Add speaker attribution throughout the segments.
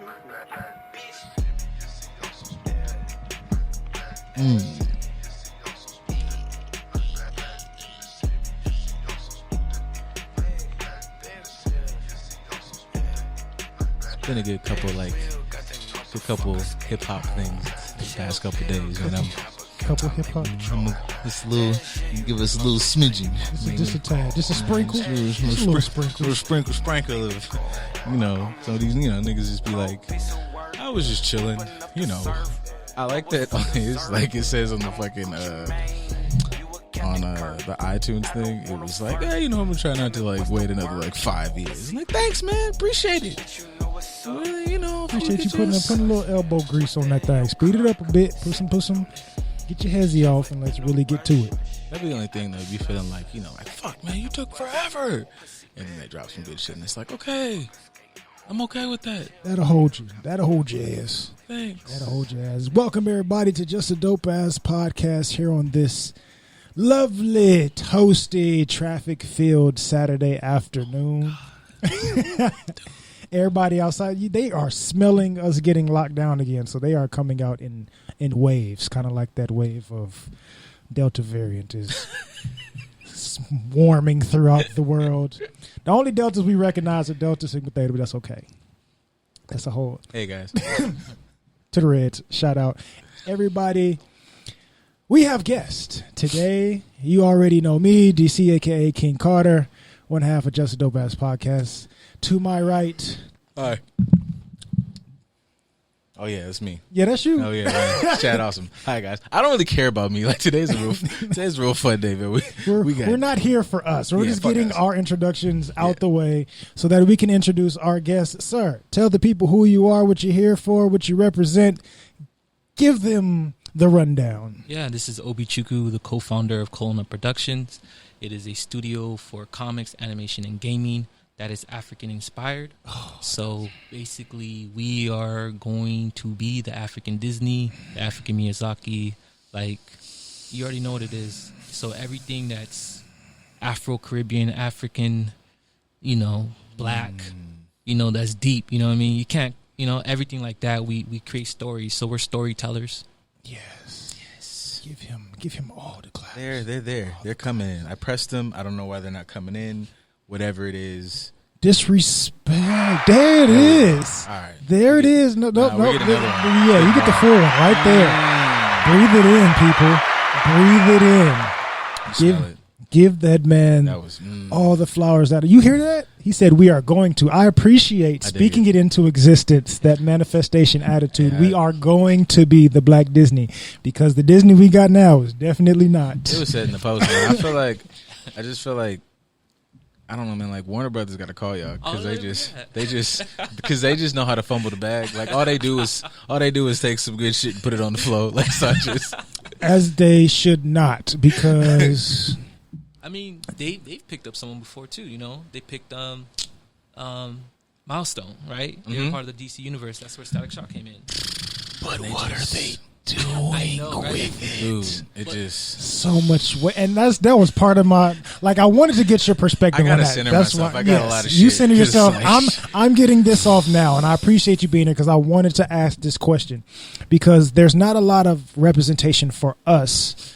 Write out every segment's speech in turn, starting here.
Speaker 1: It's been a good couple hip hop things the past couple days, and I'm
Speaker 2: couple hip hop.
Speaker 1: Give us a little smidgen.
Speaker 2: Just a tad, just a sprinkle,
Speaker 1: sprinkle of, some of these, niggas just be like, I was just chilling, I like that. It's like it says on the fucking the iTunes thing. It was like, I'm gonna try not to wait another 5 years. I'm like, thanks, man, appreciate it. Really,
Speaker 2: appreciate you putting a little elbow grease on that thing. Speed it up a bit. Put some. Get your hezzy off and let's really get to it.
Speaker 1: That'd be the only thing that would be feeling like, fuck, man, you took forever. And then they drop some good shit and it's like, okay, I'm okay with that.
Speaker 2: That'll hold you. That'll hold your ass.
Speaker 1: Thanks.
Speaker 2: That'll hold your ass. Welcome everybody to Just a Dope Ass Podcast here on this lovely, toasty, traffic-filled Saturday afternoon. Everybody outside, they are smelling us getting locked down again, so they are coming out in waves, kind of like that wave of Delta variant is swarming throughout the world. The only Deltas we recognize are Delta Sigma Theta, but that's okay. That's a whole...
Speaker 1: Hey, guys.
Speaker 2: To the Reds, shout out. Everybody, we have guests. Today, you already know me, DC, a.k.a. King Carter, one half of Just a Dope Ass Podcast. To my right.
Speaker 1: Hi. Oh, yeah, that's me.
Speaker 2: Yeah, that's you.
Speaker 1: Oh, yeah. Right. Chad, awesome. Hi, guys. I don't really care about me. Today's a real fun day, man.
Speaker 2: We're not here for us. We're just getting our introductions out the way so that we can introduce our guests. Sir, tell the people who you are, what you're here for, what you represent. Give them the rundown.
Speaker 3: Yeah, this is Obi Chukwu, the co-founder of Colonna Productions. It is a studio for comics, animation, and gaming that is African inspired. So basically we are going to be the African Disney, the African Miyazaki, you already know what it is. So everything that's Afro-Caribbean, African, black, that's deep, you know what I mean? You can't, everything like that, we create stories. So we're storytellers.
Speaker 2: Yes. Give him all the claps.
Speaker 1: They're there. They're coming in. I pressed them. I don't know why they're not coming in. Whatever it is.
Speaker 2: Disrespect. There it is.
Speaker 1: All right.
Speaker 2: There it is. No.
Speaker 1: Yeah,
Speaker 2: you get the full one right there. Breathe it in, people. Breathe it in. Give that man all the flowers out. You hear that? He said we are going to. I appreciate speaking it into existence, that manifestation attitude. Yeah. We are going to be the Black Disney, because the Disney we got now is definitely not.
Speaker 1: It was said in the post, man. I just feel like I don't know, man. Warner Brothers got to call y'all because because they just know how to fumble the bag. All they do is take some good shit and put it on the floor.
Speaker 3: As
Speaker 2: they should not, because
Speaker 3: I mean they've picked up someone before too. They picked Milestone, right? Mm-hmm. They're part of the DC universe. That's where Static Shock came in.
Speaker 2: But what are they doing with it?
Speaker 1: Dude, it just
Speaker 2: so much and that was part of my I wanted to get your perspective on that. That's why
Speaker 1: I got a lot of shit.
Speaker 2: You center yourself. I'm getting this off now, and I appreciate you being here because I wanted to ask this question, because there's not a lot of representation for us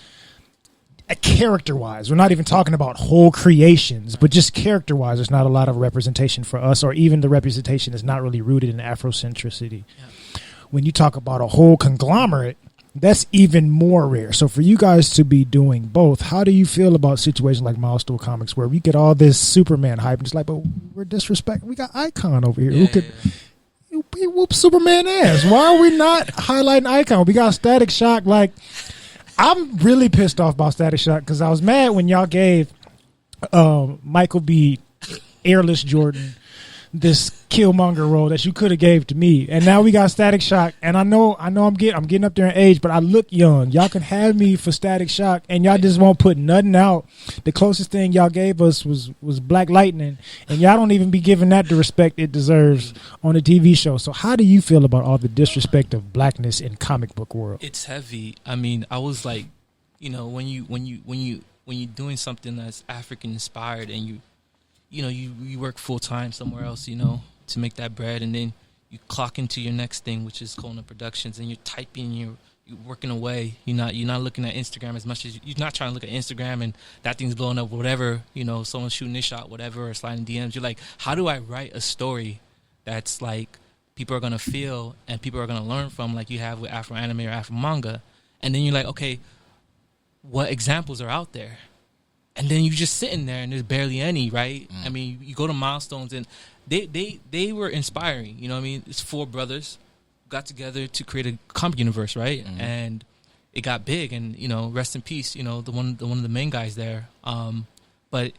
Speaker 2: character wise. We're not even talking about whole creations, but just character wise, there's not a lot of representation for us, or even the representation is not really rooted in Afrocentricity. Yeah. When you talk about a whole conglomerate, that's even more rare. So for you guys to be doing both, how do you feel about situations like Milestone Comics where we get all this Superman hype and it's but we're disrespecting? We got Icon over here who could whoop Superman ass. Why are we not highlighting Icon? We got Static Shock. I'm really pissed off about Static Shock because I was mad when y'all gave Michael B. Airless Jordan this Killmonger role that you could have gave to me, and now we got Static Shock, and I know I'm getting up there in age, but I look young. Y'all can have me for Static Shock, and y'all just won't put nothing out. The closest thing y'all gave us was Black Lightning, and y'all don't even be giving that the respect it deserves on a TV show. So how do you feel about all the disrespect of blackness in comic book world?
Speaker 3: It's heavy. I mean, I was like, when you're doing something that's African inspired and you work full time somewhere else, to make that bread, and then you clock into your next thing, which is Kona Productions, and you're typing, you're working away. You're not looking at Instagram as much as you're not trying to look at Instagram and that thing's blowing up, whatever, someone's shooting this shot, whatever, or sliding DMs. You're like, how do I write a story that's like people are gonna feel and people are gonna learn from, like you have with Afro anime or Afro manga? And then you're like, okay, what examples are out there? And then you're just sitting there and there's barely any, right? I mean, you go to Milestones and they were inspiring. You know what I mean? It's 4 brothers got together to create a comic universe, right? And it got big, and rest in peace, the one of the main guys there. But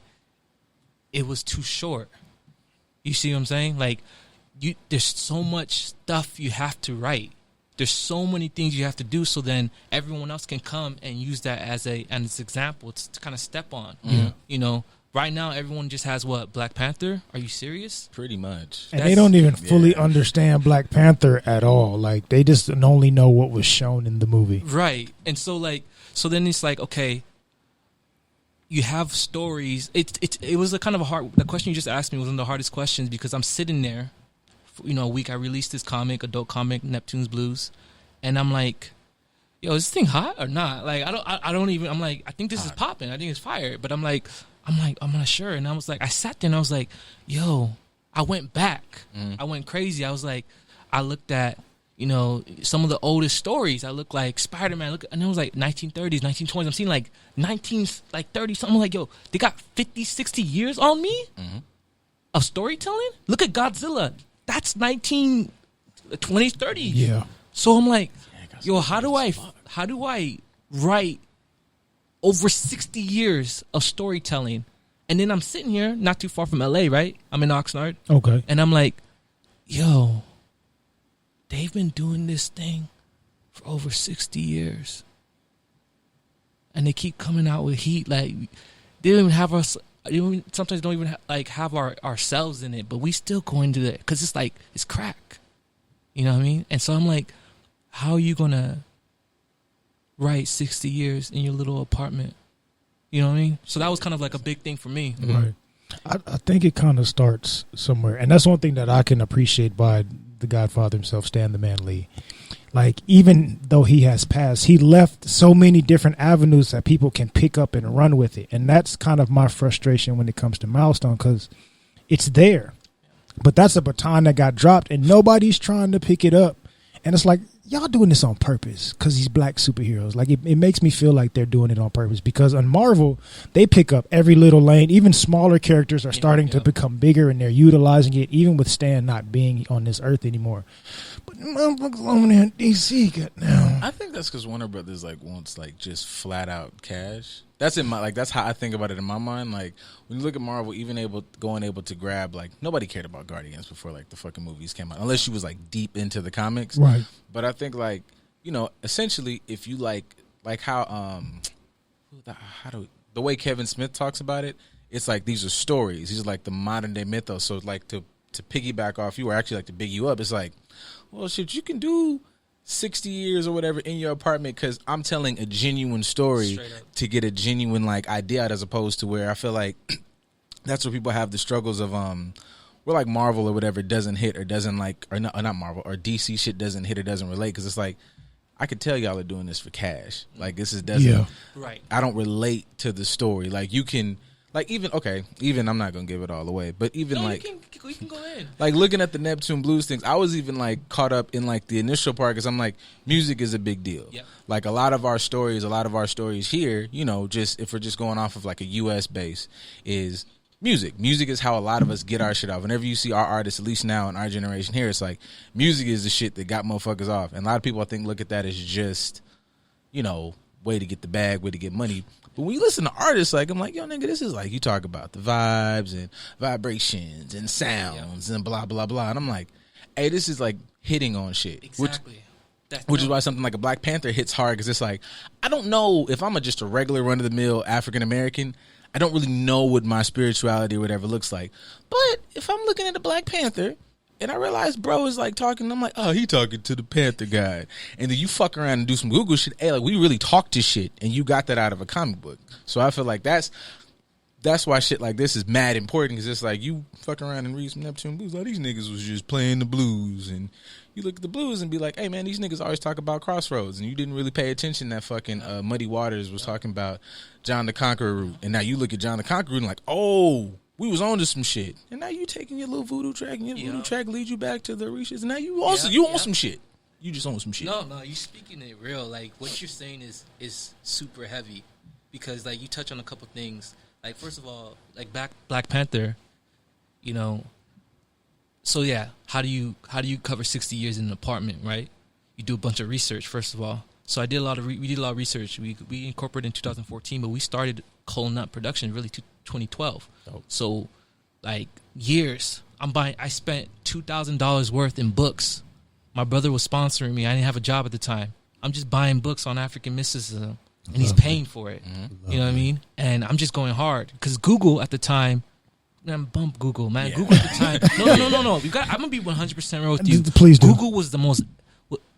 Speaker 3: it was too short. You see what I'm saying? Like, there's so much stuff you have to write. There's so many things you have to do, so then everyone else can come and use that as an example to kind of step on. Right now everyone just has what, Black Panther? Are you serious?
Speaker 1: Pretty much.
Speaker 2: And they don't even fully understand Black Panther at all. Like, they just only know what was shown in the movie.
Speaker 3: Right. And so then it's like, okay, you have stories. It was a kind of the question you just asked me was one of the hardest questions, because I'm sitting there for, a week. I released this adult comic, Neptune Bluez, and I'm like, yo, is this thing hot or not? Like, I don't even, I'm like, I think this is popping. I think it's fire. But I'm not sure. And I was like, I sat there and I was like, yo, I went back. I went crazy. I was like, I looked at, some of the oldest stories. I looked like Spider-Man. And it was like 1930s, 1920s. I'm seeing like 30 something. I'm like, yo, they got 50, 60 years on me of storytelling? Look at Godzilla. That's 1920s, 30s.
Speaker 2: Yeah.
Speaker 3: So I'm like, yo, how do I write over 60 years of storytelling? And then I'm sitting here, not too far from LA, right? I'm in Oxnard.
Speaker 2: Okay.
Speaker 3: And I'm like, yo, they've been doing this thing for over 60 years. And they keep coming out with heat. Like, they don't even have us. Sometimes don't even have ourselves in it, but we still go into it because it's like, it's crack. You know what I mean? And so I'm like, how are you going to write 60 years in your little apartment? You know what I mean? So that was kind of like a big thing for me.
Speaker 2: Right. I think it kind of starts somewhere. And that's one thing that I can appreciate by the Godfather himself, Stan the Man Lee. Like, even though he has passed, he left so many different avenues that people can pick up and run with it. And that's kind of my frustration when it comes to Milestone, because it's there. But that's a baton that got dropped and nobody's trying to pick it up. And it's like, y'all doing this on purpose because these black superheroes. Like, it makes me feel like they're doing it on purpose, because on Marvel, they pick up every little lane. Even smaller characters are starting to become bigger, and they're utilizing it, even with Stan not being on this earth anymore. But motherfuckers over there in DC got now.
Speaker 1: I think that's because Warner Brothers wants just flat out cash. That's that's how I think about it in my mind. Like, when you look at Marvel, even able to grab, nobody cared about Guardians before the fucking movies came out, unless you was deep into the comics.
Speaker 2: Right.
Speaker 1: But I think essentially, if you how the way Kevin Smith talks about it, it's like these are stories. These are the modern day mythos. So to piggyback off you, or actually to big you up, it's like, well, shit, you can do 60 years or whatever in your apartment because I'm telling a genuine story to get a genuine idea out, as opposed to where I feel like that's where people have the struggles of where Marvel or whatever doesn't hit or doesn't or not Marvel or DC shit doesn't hit or doesn't relate, because it's I could tell y'all are doing this for cash. This doesn't
Speaker 3: right.
Speaker 1: I don't relate to the story. You can even I'm not gonna give it all away, but even
Speaker 3: you can go in.
Speaker 1: Looking at the Neptune Bluez things, I was even caught up in the initial part, because I'm music is a big deal.
Speaker 3: Yep.
Speaker 1: A lot of our stories here, just if we're just going off of a US base, is music. Music is how a lot of us get our shit off. Whenever you see our artists, at least now in our generation here, it's music is the shit that got motherfuckers off. And a lot of people, I think, look at that as just, way to get the bag, way to get money. But when you listen to artists, I'm like, yo, nigga, this is you talk about the vibes and vibrations and sounds and blah, blah, blah. And I'm like, hey, this is hitting on shit.
Speaker 3: Exactly.
Speaker 1: Which is why something like a Black Panther hits hard, because it's I don't know if I'm just a regular run-of-the-mill African-American. I don't really know what my spirituality or whatever looks like. But if I'm looking at a Black Panther and I realize bro is talking, I'm like, oh, he talking to the Panther guy. And then you fuck around and do some Google shit. Hey, we really talk to shit, and you got that out of a comic book. So I feel that's that's why shit like this is mad important, because it's like you fuck around and read some Neptune Bluez. Like, these niggas was just playing the blues, and you look at the blues and be like, hey man, these niggas always talk about crossroads, and you didn't really pay attention that fucking Muddy Waters was talking about John the Conqueror route, and now you look at John the Conqueror route and like, oh, we was on to some shit, and now you taking your little voodoo track, and your voodoo track leads you back to the Orishas, and now you also you on some shit. You just on some shit.
Speaker 3: No, you speaking it real. Like, what you're saying is super heavy, because like you touch on a couple things. Like, first of all, like Black Panther, you know. So yeah, how do you cover 60 years in an apartment, right? You do a bunch of research first of all. So I did a lot of we did a lot of research. We incorporated in 2014, but we started Cold Nut production really 2012. Oh. So like years, I spent $2,000 worth in books. My brother was sponsoring me. I didn't have a job at the time. I'm just buying books on African mysticism, and he's paying for it. Mm-hmm. You know what I mean? And I'm just going hard because Google at the time. Man, bump Google, man. Yeah. Google at the time. No. I'm gonna be 100% real with you.
Speaker 2: Please do.
Speaker 3: Google was the most,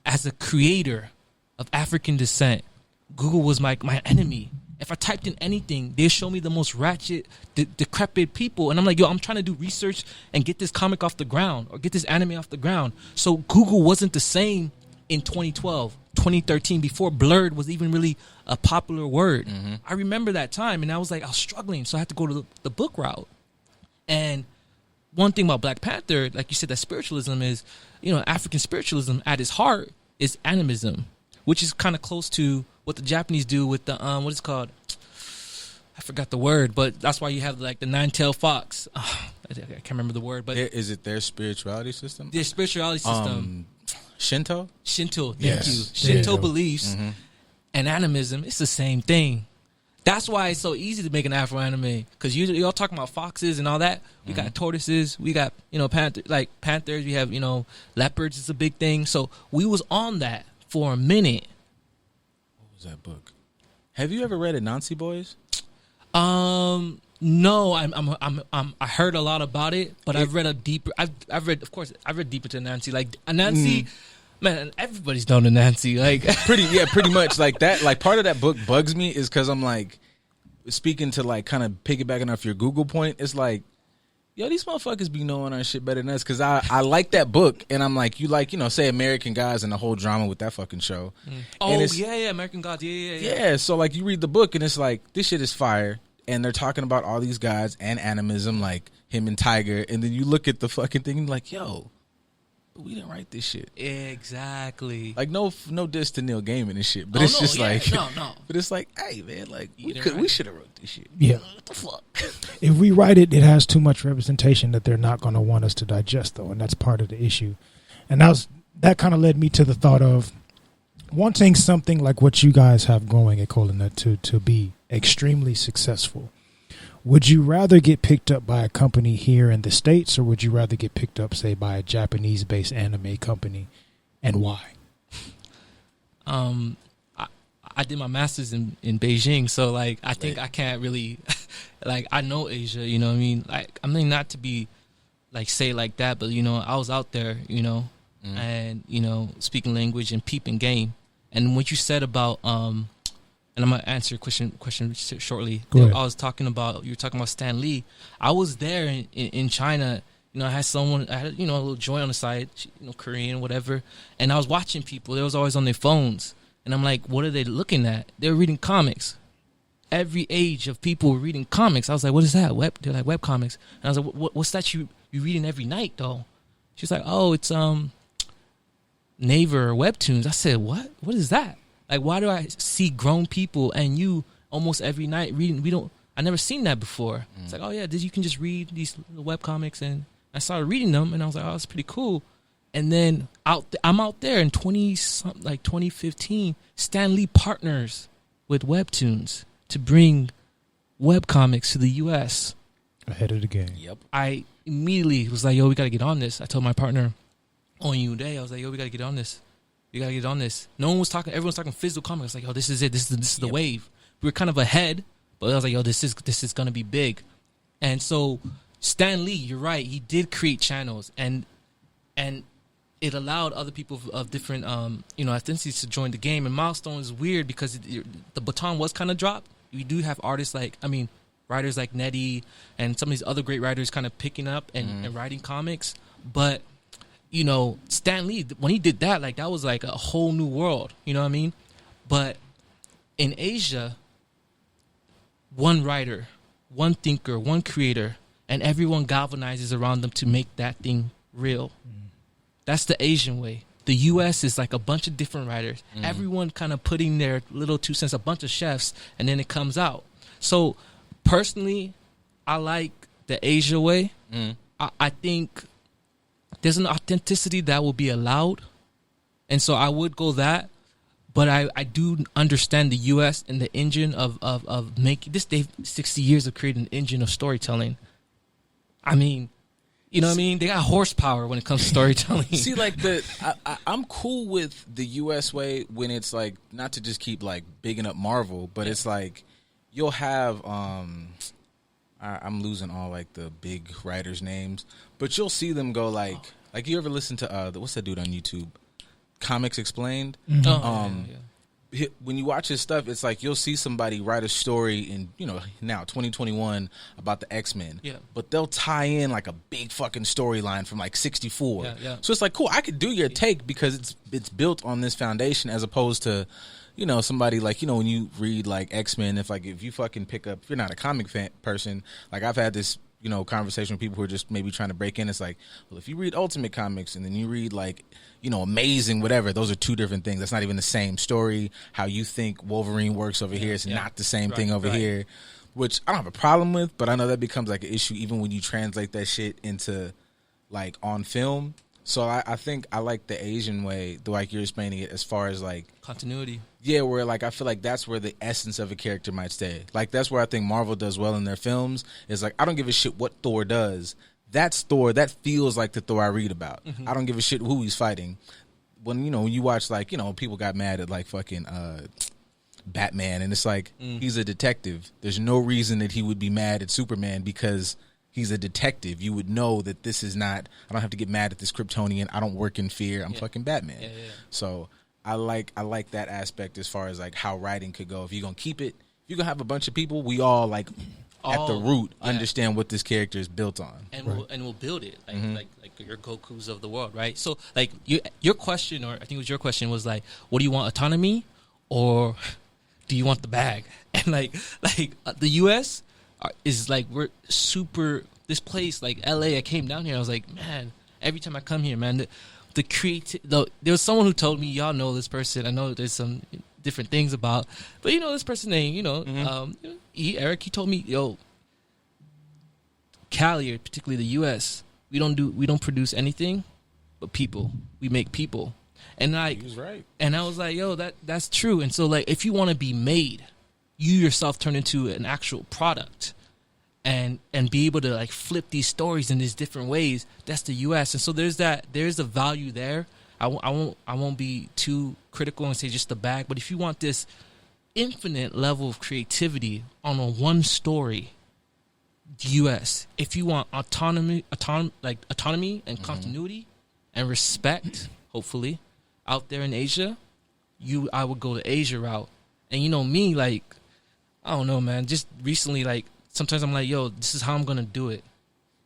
Speaker 3: as a creator of African descent, Google was my enemy. If I typed in anything, they show me the most ratchet, decrepit people. And I'm like, yo, I'm trying to do research and get this comic off the ground or get this anime off the ground. So Google wasn't the same in 2012, 2013, before blurred was even really a popular word. Mm-hmm. I remember that time, and I was struggling. So I had to go to the book route. And one thing about Black Panther, like you said, that spiritualism is, African spiritualism at its heart is animism, which is kind of close to what the Japanese do with the what is it called? I forgot the word, but that's why you have like the nine-tailed fox. I can't remember the word, but
Speaker 1: is it their spirituality system?
Speaker 3: Their spirituality system.
Speaker 1: Shinto,
Speaker 3: thank you. Shinto beliefs and animism. It's the same thing. That's why it's so easy to make an Afro anime, because you're all talking about foxes and all that. We got tortoises, we got panthers, we have leopards. It's a big thing. So we was on that for a minute.
Speaker 1: What was that book? Have you ever read Anansi Boys?
Speaker 3: No, I heard a lot about it, but I've read deeper to Anansi. Like Anansi, man, everybody's known Anansi. Like
Speaker 1: pretty much like that. Like part of that book bugs me is because I'm like speaking to like kind of piggybacking off your Google point. It's like, yo, these motherfuckers be knowing our shit better than us, because I like that book, and I'm like, you like, say American Gods and the whole drama with that fucking show.
Speaker 3: Oh yeah, American Gods, yeah.
Speaker 1: Yeah, so like you read the book and it's like, this shit is fire, and they're talking about all these guys and animism, like him and Tiger, and then you look at the fucking thing and you're like, yo, but we didn't write this shit.
Speaker 3: Exactly.
Speaker 1: Like no diss to Neil Gaiman and shit, but no. But it's like, hey man, like we should have wrote this shit.
Speaker 2: Yeah.
Speaker 1: What the fuck?
Speaker 2: If we write it, it has too much representation that they're not going to want us to digest, though, and that's part of the issue. And that kind of led me to the thought of wanting something like what you guys have going at Colonut to be extremely successful. Would you rather get picked up by a company here in the States, or would you rather get picked up, say, by a Japanese-based anime company, and why?
Speaker 3: I did my master's in Beijing, so like I think I can't really like, I know Asia, you know what I mean? Like, I mean, not to be like say like that, but I was out there, and speaking language and peeping game. And what you said about and I'm gonna answer your question shortly. You were talking about Stan Lee. I was there in China. I had a little joint on the side, Korean, whatever. And I was watching people. They was always on their phones. And I'm like, what are they looking at? They're reading comics. Every age of people were reading comics. I was like, what is that? They're like web comics. And I was like, what's that you reading every night though? She's like, oh, it's Naver or Webtoons. I said, what? What is that? Like, why do I see grown people and you almost every night reading? I never seen that before. It's like, oh yeah, you can just read these little web comics, and I started reading them, and I was like, oh, that's pretty cool. And then I'm out there in 2015. Stan Lee partners with Webtoons to bring web comics to the U.S.
Speaker 2: Ahead of the game.
Speaker 1: Yep.
Speaker 3: I immediately was like, yo, we got to get on this. I told my partner on U-Day, I was like, yo, we got to get on this. We got to get on this. No one was talking. Everyone's talking physical comics. Like, yo, this is it. This is the wave. We were kind of ahead, but I was like, yo, this is going to be big. And so Stan Lee, you're right. He did create channels, and it allowed other people of different, ethnicities to join the game. And Milestone is weird because the baton was kind of dropped. We do have artists like, writers like Nettie and some of these other great writers kind of picking up and writing comics. But, you know, Stan Lee, when he did that, like, that was like a whole new world. You know what I mean? But in Asia, one writer, one thinker, one creator, and everyone galvanizes around them to make that thing real. That's the Asian way. The U.S. is like a bunch of different writers. Everyone kind of putting their little 2 cents, a bunch of chefs, and then it comes out. So, personally, I like the Asia way. I think there's an authenticity that will be allowed. And so I would go that. But I do understand the U.S. and the engine of making this. They've 60 years of creating an engine of storytelling. I mean, you know what I mean? They got horsepower when it comes to storytelling.
Speaker 1: See, like, I'm cool with the U.S. way when it's like, not to just keep like bigging up Marvel, but it's like you'll have I'm losing all like the big writers' names, but you'll see them go like you ever listen to what's that dude on YouTube? Comics Explained. When you watch his stuff, it's like you'll see somebody write a story in, you know, now 2021 about the X-Men, but they'll tie in like a big fucking storyline from like 64. So it's like, cool, I could do your take because it's built on this foundation, as opposed to, you know, somebody like, you know, when you read like X-Men, if you fucking pick up, if you're not a comic person, like I've had this, you know, conversation with people who are just maybe trying to break in. It's like, well, if you read Ultimate Comics and then you read like, you know, Amazing, whatever, those are two different things. That's not even the same story. How you think Wolverine works over here is not the same thing over here, which I don't have a problem with, but I know that becomes like an issue even when you translate that shit into like on film. So I think I like the Asian way, the like you're explaining it, as far as like
Speaker 3: continuity.
Speaker 1: Yeah, where like I feel like that's where the essence of a character might stay. Like that's where I think Marvel does well in their films. Is like, I don't give a shit what Thor does. That's Thor. That feels like the Thor I read about. I don't give a shit who he's fighting. When, you know, you watch like, you know, people got mad at like fucking Batman, and it's like he's a detective. There's no reason that he would be mad at Superman because he's a detective. You would know that this is not, I don't have to get mad at this Kryptonian. I don't work in fear. I'm fucking Batman. So I like that aspect as far as like how writing could go. If you're going to keep it, if you're going to have a bunch of people, we all like at the root understand what this character is built on.
Speaker 3: And we'll build it like your Gokus of the world, right? So like your question, or I think it was your question, was like, what do you want, autonomy or do you want the bag? And like the US is like, we're super, this place like LA, I came down here, I was like, man, every time I come here, man, the creative, there was someone who told me, y'all know this person, I know there's some different things about, but you know this person name, you know, Eric, he told me, yo, Cali, or particularly the US, we don't produce anything but people. We make people. And like,
Speaker 1: he was right.
Speaker 3: And I was like, yo, that's true. And so like, if you want to be made, you yourself turn into an actual product and be able to like flip these stories in these different ways. That's the US. And so there's a value there. I won't be too critical and say just the bag, but if you want this infinite level of creativity on a one story, US, if you want autonomy and continuity and respect, hopefully, out there in Asia, I would go the Asia route. And you know me, like, I don't know, man, just recently, like, sometimes I'm like, yo, this is how I'm gonna do it.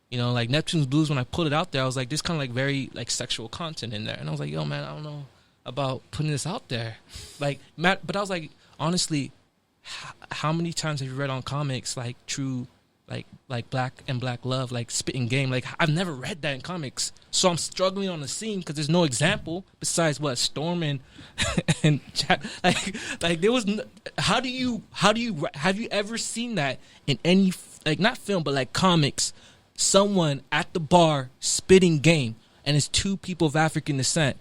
Speaker 3: You know, like Neptune Bluez, when I put it out there, I was like, there's kind of like very like sexual content in there. And I was like, yo, man, I don't know about putting this out there. Like, Matt, but I was like, honestly, how many times have you read on comics like true, like black and black love, like spitting game? Like, I've never read that in comics. So I'm struggling on the scene because there's no example besides what Storm and Jack, like there was. Have you ever seen that in any, like, not film, but like comics? Someone at the bar spitting game, and it's two people of African descent.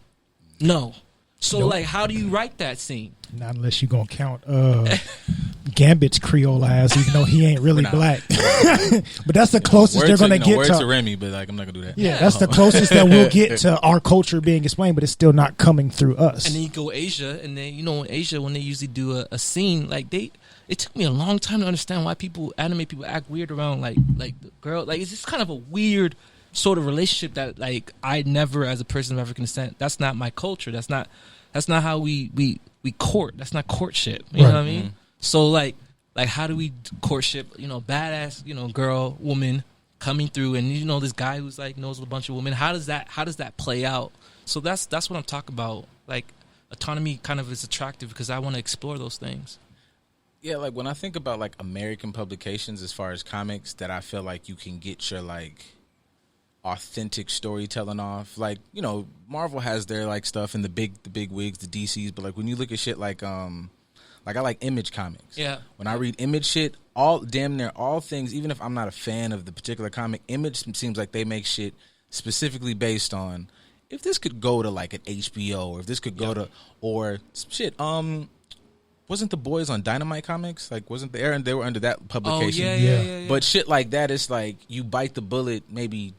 Speaker 3: No. So, nope. Like, how do you write that scene?
Speaker 2: Not unless you're going to count Gambit's Creole ass, even though he ain't really black. But that's the closest they're going to get
Speaker 1: to Remy, but like, I'm not going to do that.
Speaker 2: Yeah, that's the closest that we'll get to our culture being explained, but it's still not coming through us.
Speaker 3: And then you go Asia, and then, you know, in Asia, when they usually do a scene, like, it took me a long time to understand why anime people act weird around, like the girl. Like, it's just kind of a weird sort of relationship that, like, I never, as a person of African descent, that's not my culture. That's not how we court. That's not courtship. You know what I mean? So, like, Like, how do we courtship, badass, girl, woman coming through, and this guy who's like knows a bunch of women. How does that play out? So that's what I'm talking about. Like, autonomy kind of is attractive because I want to explore those things.
Speaker 1: Yeah, like when I think about like American publications as far as comics that I feel like you can get your like authentic storytelling off. Like, Marvel has their like stuff and the big wigs, the DCs, but like when you look at shit like I like Image comics.
Speaker 3: Yeah.
Speaker 1: When I read Image shit, damn near all things, even if I'm not a fan of the particular comic, Image seems like they make shit specifically based on if this could go to like an HBO or if this could go to or shit. Wasn't the boys on Dynamite Comics? Like, wasn't they were under that publication?
Speaker 3: Oh, yeah.
Speaker 1: But shit like that, it's like you bite the bullet maybe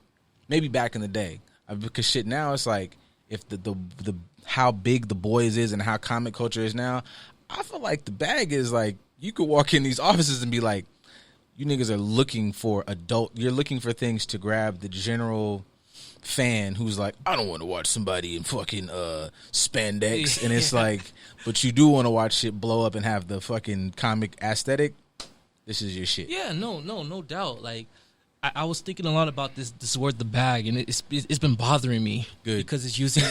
Speaker 1: back in the day. Because shit now it's like if the how big the boys is and how comic culture is now, I feel like the bag is like you could walk in these offices and be like, you niggas are looking for you're looking for things to grab the general fan who's like, I don't want to watch somebody in fucking spandex, and it's like, but you do want to watch shit blow up and have the fucking comic aesthetic. This is your shit.
Speaker 3: Yeah, no doubt. Like, I was thinking a lot about this word, the bag, and it's been bothering me.
Speaker 1: Good.
Speaker 3: Because it's using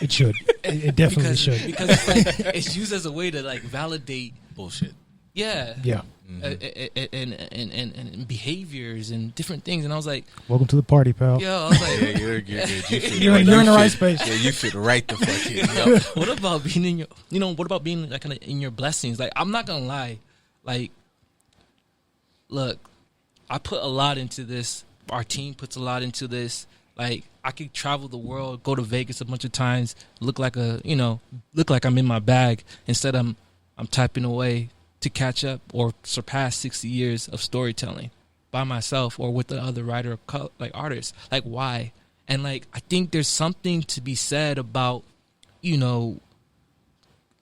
Speaker 2: it should. It definitely should.
Speaker 3: Because it's like it's used as a way to like validate
Speaker 1: bullshit.
Speaker 3: Yeah.
Speaker 2: Yeah.
Speaker 3: And behaviors and different things, and I was like,
Speaker 2: welcome to the party, pal.
Speaker 3: Yeah, I was like,
Speaker 1: yeah, you're good.
Speaker 2: You're in the right space.
Speaker 1: Yeah, you fit right the fuck in.
Speaker 3: What about being in your, what about being like kind of in your blessings? Like, I'm not gonna lie, like, look, I put a lot into this. Our team puts a lot into this. Like, I could travel the world, go to Vegas a bunch of times, look like I'm in my bag. Instead, I'm typing away to catch up or surpass 60 years of storytelling by myself or with the other writer, like artists. Like, why? And like, I think there's something to be said about,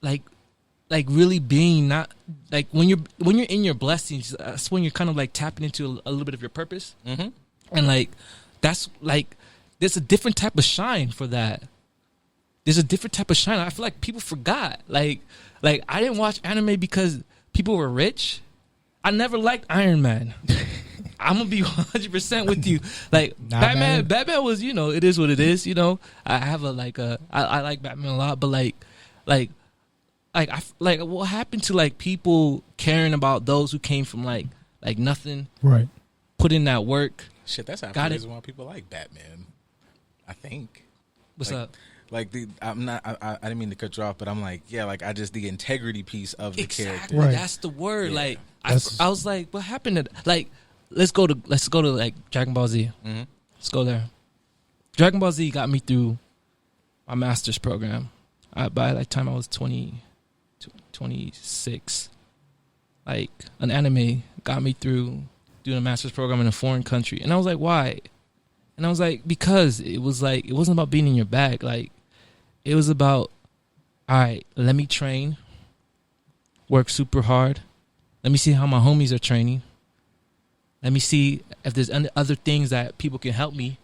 Speaker 3: like really being not like when you're in your blessings. That's when you're kind of like tapping into a little bit of your purpose.
Speaker 1: Mm-hmm.
Speaker 3: And like, that's like, there's a different type of shine for that. There's a different type of shine. I feel like people forgot. Like I didn't watch anime because people were rich. I never liked Iron Man. I'm gonna be 100% with you. Like, Batman was, it is what it is. I have I like Batman a lot, but like what happened to like people caring about those who came from like nothing,
Speaker 2: right?
Speaker 3: Put in that work.
Speaker 1: Shit, that's half the reason why people like Batman. I think.
Speaker 3: What's up?
Speaker 1: Like I didn't mean to cut you off, but I'm like, yeah, like the integrity piece of the character.
Speaker 2: Right.
Speaker 3: That's the word.
Speaker 1: Yeah.
Speaker 3: Like I was like, what happened to like? Let's go to like Dragon Ball Z.
Speaker 1: Mm-hmm.
Speaker 3: Let's go there. Dragon Ball Z got me through my master's program. By the time I was 26, like an anime got me through doing a master's program in a foreign country, and I was like, why? And I was like, because it was like, it wasn't about being in your bag. Like, it was about, all right, let me train, work super hard. Let me see how my homies are training. Let me see if there's other things that people can help me.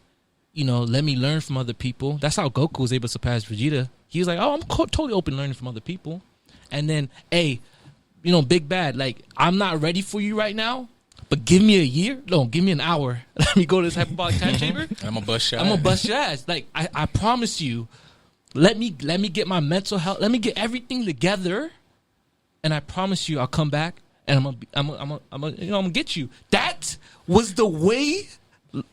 Speaker 3: Let me learn from other people. That's how Goku was able to surpass Vegeta. He was like, oh, I'm totally open learning from other people. And then, hey, Big Bad, like, I'm not ready for you right now, but give me a year. No, give me an hour. Let me go to this hyperbolic time chamber.
Speaker 1: And I'm gonna bust your ass.
Speaker 3: I'm gonna bust your ass. Like, I promise you. Let me get my mental health. Let me get everything together, and I promise you, I'll come back and I'm gonna get you. That was the way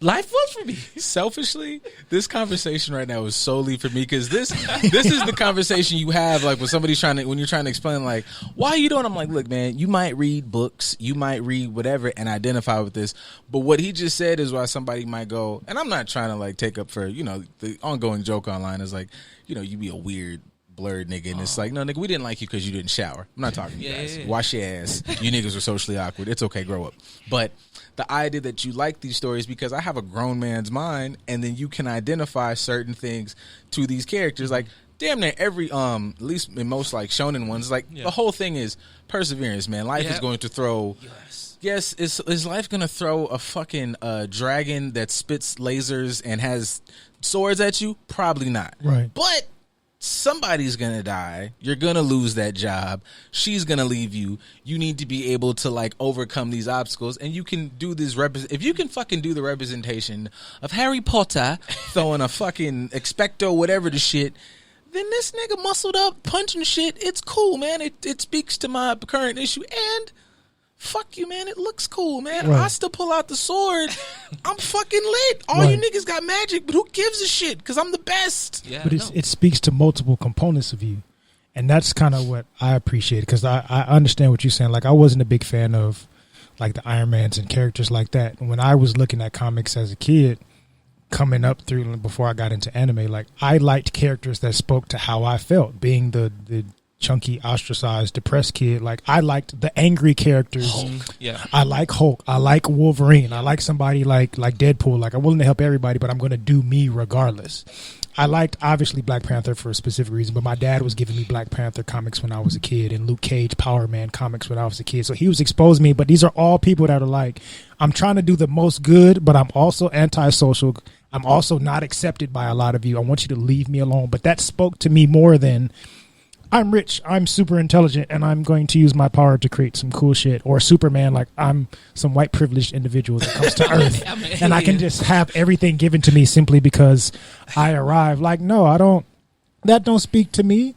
Speaker 3: life was for me.
Speaker 1: Selfishly, this conversation right now is solely for me because this is the conversation you have like when somebody's when you're trying to explain like why are you doing. I'm like, look, man, you might read books, you might read whatever, and identify with this, but what he just said is why somebody might go. And I'm not trying to like take up for the ongoing joke online is like you be a weird blurred nigga, and it's like, no, nigga, we didn't like you because you didn't shower. I'm not talking to you guys. Wash your ass. You niggas are socially awkward. It's okay, grow up. But the idea that you like these stories because I have a grown man's mind, and then you can identify certain things to these characters. Like damn near every at least in most like shonen ones, like the whole thing is perseverance, man. Life is going to throw. Yes, is life gonna throw a fucking dragon that spits lasers and has swords at you? Probably not.
Speaker 2: Right.
Speaker 1: But somebody's gonna die. You're gonna lose that job. She's gonna leave you. You need to be able to like overcome these obstacles, and you can do this. If you can fucking do the representation of Harry Potter throwing a fucking expecto whatever the shit, then this nigga muscled up punching shit. It's cool, man. It speaks to my current issue, and fuck you, man. It looks cool, man.
Speaker 2: Right.
Speaker 1: I still pull out the sword. I'm fucking lit. All you niggas got magic, but who gives a shit? Because I'm the best.
Speaker 3: Yeah,
Speaker 2: but it speaks to multiple components of you. And that's kind of what I appreciate, because I understand what you're saying. Like, I wasn't a big fan of, like, the Iron Mans and characters like that. And when I was looking at comics as a kid, coming up through before I got into anime, like, I liked characters that spoke to how I felt, being the chunky, ostracized, depressed kid. Like, I liked the angry characters.
Speaker 3: Hulk. Yeah.
Speaker 2: I like Hulk. I like Wolverine. I like somebody like Deadpool. Like, I'm willing to help everybody, but I'm going to do me regardless. I liked, obviously, Black Panther for a specific reason, but my dad was giving me Black Panther comics when I was a kid, and Luke Cage, Power Man comics when I was a kid. So he was exposing me, but these are all people that are like, I'm trying to do the most good, but I'm also antisocial. I'm also not accepted by a lot of you. I want you to leave me alone. But that spoke to me more than, I'm rich, I'm super intelligent, and I'm going to use my power to create some cool shit. Or Superman, like, I'm some white privileged individual that comes to Earth and I can just have everything given to me simply because I arrived. Like, no, that don't speak to me.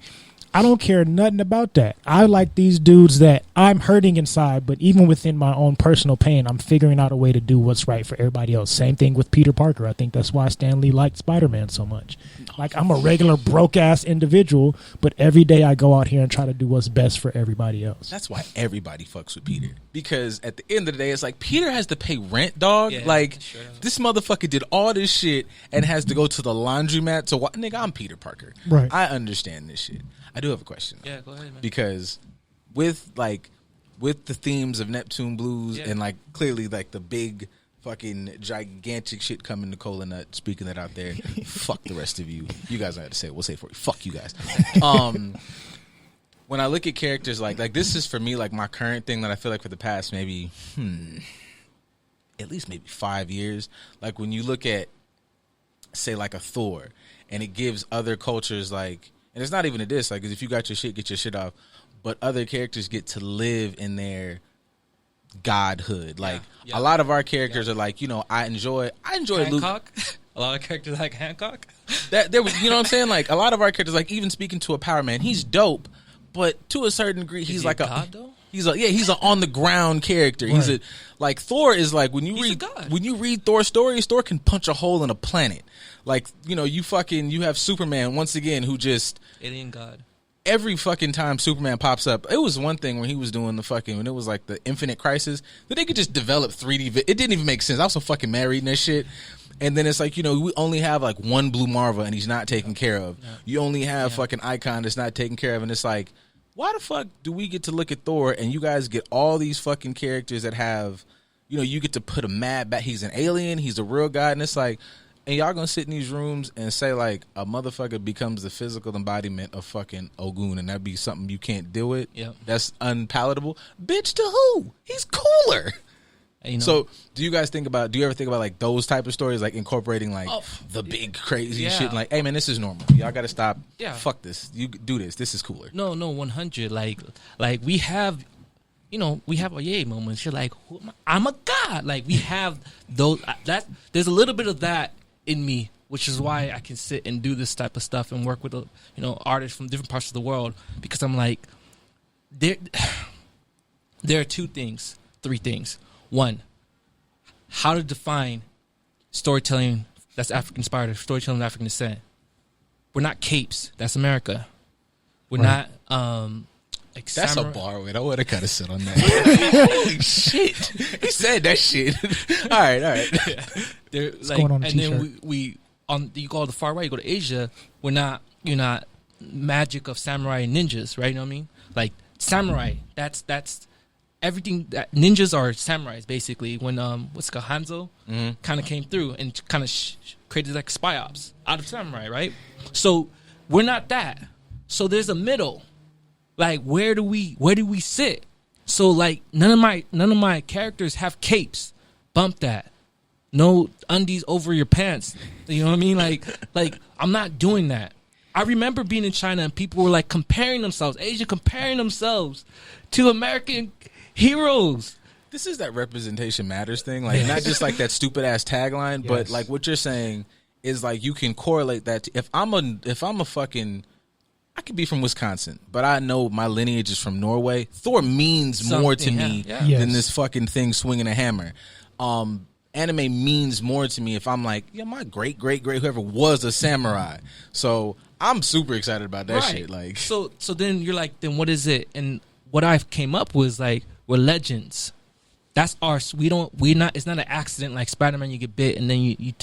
Speaker 2: I don't care nothing about that. I like these dudes that I'm hurting inside, but even within my own personal pain, I'm figuring out a way to do what's right for everybody else. Same thing with Peter Parker. I think that's why Stan Lee liked Spider-Man so much. Like, I'm a regular broke-ass individual, but every day I go out here and try to do what's best for everybody else.
Speaker 1: That's why everybody fucks with Peter. Because at the end of the day, it's like, Peter has to pay rent, dog.
Speaker 3: Yeah,
Speaker 1: like,
Speaker 3: sure.
Speaker 1: This motherfucker did all this shit and has to go to the laundromat to watch. Nigga, I'm Peter Parker.
Speaker 2: Right.
Speaker 1: I understand this shit. I do have a question.
Speaker 3: Yeah, go ahead, man.
Speaker 1: Because with the themes of Neptune Bluez and, like, clearly, like, the big fucking gigantic shit coming to Cola Nut, speaking that out there, fuck the rest of you. You guys don't have to say it. We'll say it for you. Fuck you guys. When I look at characters like this is for me, like, my current thing that I feel like for the past maybe at least maybe 5 years, like, when you look at, say, like a Thor, and it gives other cultures, like, and it's not even a diss, like, 'cause if you got your shit, get your shit off, but other characters get to live in their godhood. Like, a lot of our characters are like, you know, I enjoy
Speaker 3: Hancock. A lot of characters like Hancock.
Speaker 1: That there was, you know what I'm saying? Like, a lot of our characters, like, even speaking to a Power Man, he's dope, but to a certain degree, he's like
Speaker 3: God, though?
Speaker 1: He's an on the ground character. Right. He's a, like, Thor is like, when you read Thor's stories, Thor can punch a hole in a planet. Like, you know, you have Superman once again, who just
Speaker 3: alien god.
Speaker 1: Every fucking time Superman pops up, it was one thing when he was doing when it was like the Infinite Crisis, that they could just develop 3D. It didn't even make sense. I was so fucking mad reading that shit. And then it's like, you know, we only have like one Blue Marvel and he's not taken care of. Yeah. You only have fucking Icon that's not taken care of. And it's like, why the fuck do we get to look at Thor and you guys get all these fucking characters that have, you know, you get to put a mad back. He's an alien. He's a real god. And it's like, and y'all gonna sit in these rooms and say, like, a motherfucker becomes the physical embodiment of fucking Ogun, and that'd be something you can't deal with? Yep. That's unpalatable. Bitch, to who? He's cooler. You know, so do you ever think about like those type of stories, like incorporating like the big crazy shit, like, hey man, this is normal, y'all gotta stop, fuck this, you do this is cooler.
Speaker 3: No 100, like we have, you know, we have our yay moments. You're like, I'm a god. Like, we have those, that there's a little bit of that in me, which is why I can sit and do this type of stuff and work with, you know, artists from different parts of the world, because I'm like, there are three things. One, how to define storytelling that's African inspired, or storytelling of African descent. We're not capes. That's America. We're not like
Speaker 1: that's
Speaker 3: samurai.
Speaker 1: A bar with. I would have kind of sit on that. Holy shit! He said that shit. all right.
Speaker 3: Yeah. Like,
Speaker 2: going on a
Speaker 3: and
Speaker 2: t-shirt.
Speaker 3: then we on, you go to the far right, you go to Asia. You're not magic of samurai and ninjas, right? You know what I mean? Like, samurai. That's everything. That ninjas are samurais basically. When Hanzo kind of came through and kind of created like spy ops out of samurai, right? So we're not that. So there's a middle. Like, where do we sit? So, like, none of my characters have capes. Bump that. No undies over your pants. You know what I mean? Like I'm not doing that. I remember being in China and people were like comparing themselves, Asia comparing themselves to American heroes.
Speaker 1: This is that representation matters thing, like not just like that stupid ass tagline, but like what you're saying is like you can correlate that to, if I'm a fucking, I could be from Wisconsin, but I know my lineage is from Norway. Thor means more to me than this fucking thing swinging a hammer. Anime means more to me if I'm like, yeah, my great whoever was a samurai. So I'm super excited about that shit. Like,
Speaker 3: so then you're like, then what is it? And what I came up was like, we're legends. That's ours. We're not. It's not an accident like Spider-Man. You get bit and then you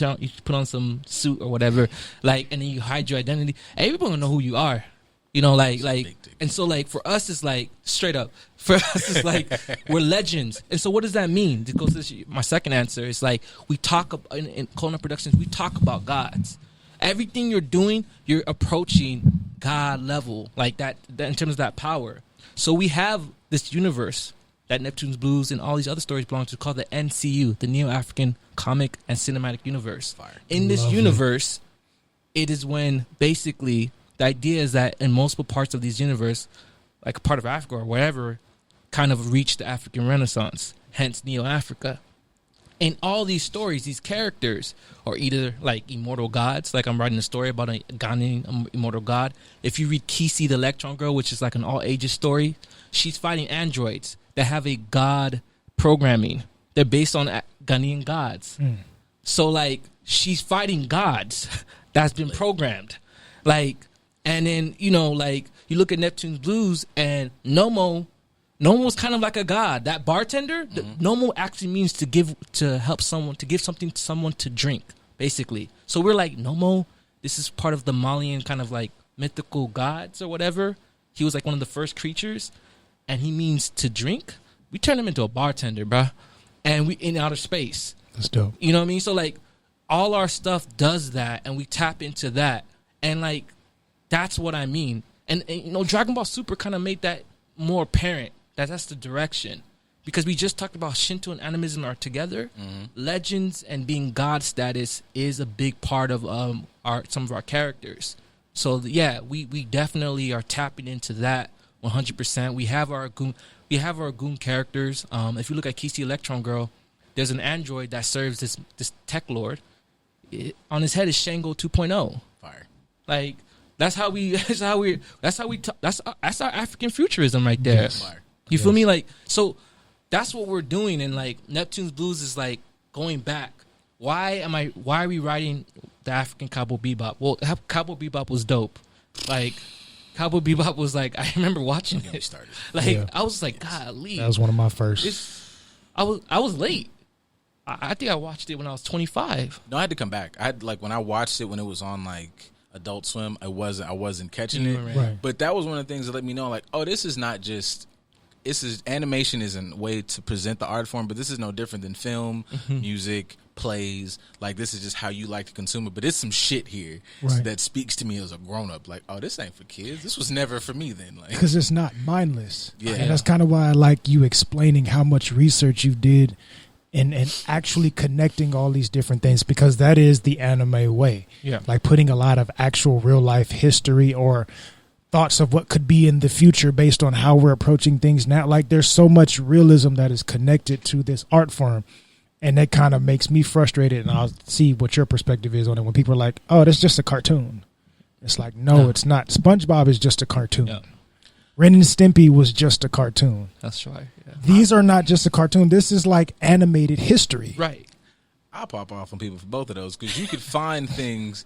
Speaker 3: put on some suit or whatever, like, and then you hide your identity. Everyone will know who you are. You know, like, and so like for us, it's like straight up. For us, it's like we're legends. And so what does that mean? It goes to my second answer. It's like we talk in Culinary Productions. We talk about gods. Everything you're doing, you're approaching God level, like that in terms of that power. So we have this universe that Neptune Bluez and all these other stories belong to, called the NCU, the Neo-African Comic and Cinematic Universe. In this universe, it is when basically the idea is that in multiple parts of this universe, like a part of Africa or wherever, kind of reached the African Renaissance, hence Neo-Africa. In all these stories, these characters are either like immortal gods, like I'm writing a story about a Ghanaian immortal god. If you read Kisi the Electron Girl, which is like an all-ages story, she's fighting androids that have a god programming. They're based on Ghanaian gods. So like she's fighting gods that's been programmed. Like, and then, you know, like you look at Neptune Bluez and Nomo's kind of like a god. That bartender, Nomo actually means to help someone, to give something to someone to drink, basically. So we're like, Nomo, this is part of the Malian kind of like mythical gods or whatever. He was like one of the first creatures, and he means to drink. We turn him into a bartender, bruh. And we in outer space.
Speaker 2: That's dope.
Speaker 3: You know what I mean? So like all our stuff does that, and we tap into that. And like that's what I mean. And you know, Dragon Ball Super kind of made that more apparent. That's the direction, because we just talked about Shinto and animism are together. Legends and being god status is a big part of some of our characters. So yeah, we definitely are tapping into that 100%. We have our goon characters. If you look at Kisi Electron Girl, there's an android that serves this tech lord. On his head is Shango 2.0.
Speaker 1: Fire.
Speaker 3: Like that's our African futurism right there.
Speaker 1: Yes. Fire.
Speaker 3: You feel me? Like, so that's what we're doing. And like Neptune Bluez is like going back. Why are we writing the African Cowboy Bebop? Well, Cowboy Bebop was dope. Like Cowboy Bebop was like, I remember watching it. Like I was like, golly.
Speaker 2: That was one of my first.
Speaker 3: I was late. I think I watched it when I was 25.
Speaker 1: No, I had to come back. I had like when I watched it when it was on like Adult Swim, I wasn't catching it.
Speaker 2: Right.
Speaker 1: But that was one of the things that let me know like, oh, this is not just animation is a way to present the art form, but this is no different than film, music, plays. Like this is just how you like to consume it. But it's some shit here that speaks to me as a grown up. Like, oh, this ain't for kids. This was never for me then. Like,
Speaker 2: because it's not mindless.
Speaker 1: Yeah,
Speaker 2: and that's kind of why I like you explaining how much research you did and actually connecting all these different things, because that is the anime way.
Speaker 3: Yeah,
Speaker 2: like putting a lot of actual real life history or thoughts of what could be in the future based on how we're approaching things now. Like there's so much realism that is connected to this art form, and that kind of makes me frustrated. And I'll see what your perspective is on it when people are like, oh, that's just a cartoon. It's like, no, it's not. SpongeBob is just a cartoon. Yeah. Ren and Stimpy was just a cartoon.
Speaker 3: That's right. Yeah.
Speaker 2: These are not just a cartoon. This is like animated history.
Speaker 3: Right.
Speaker 1: I'll pop off on people for both of those, because you could find things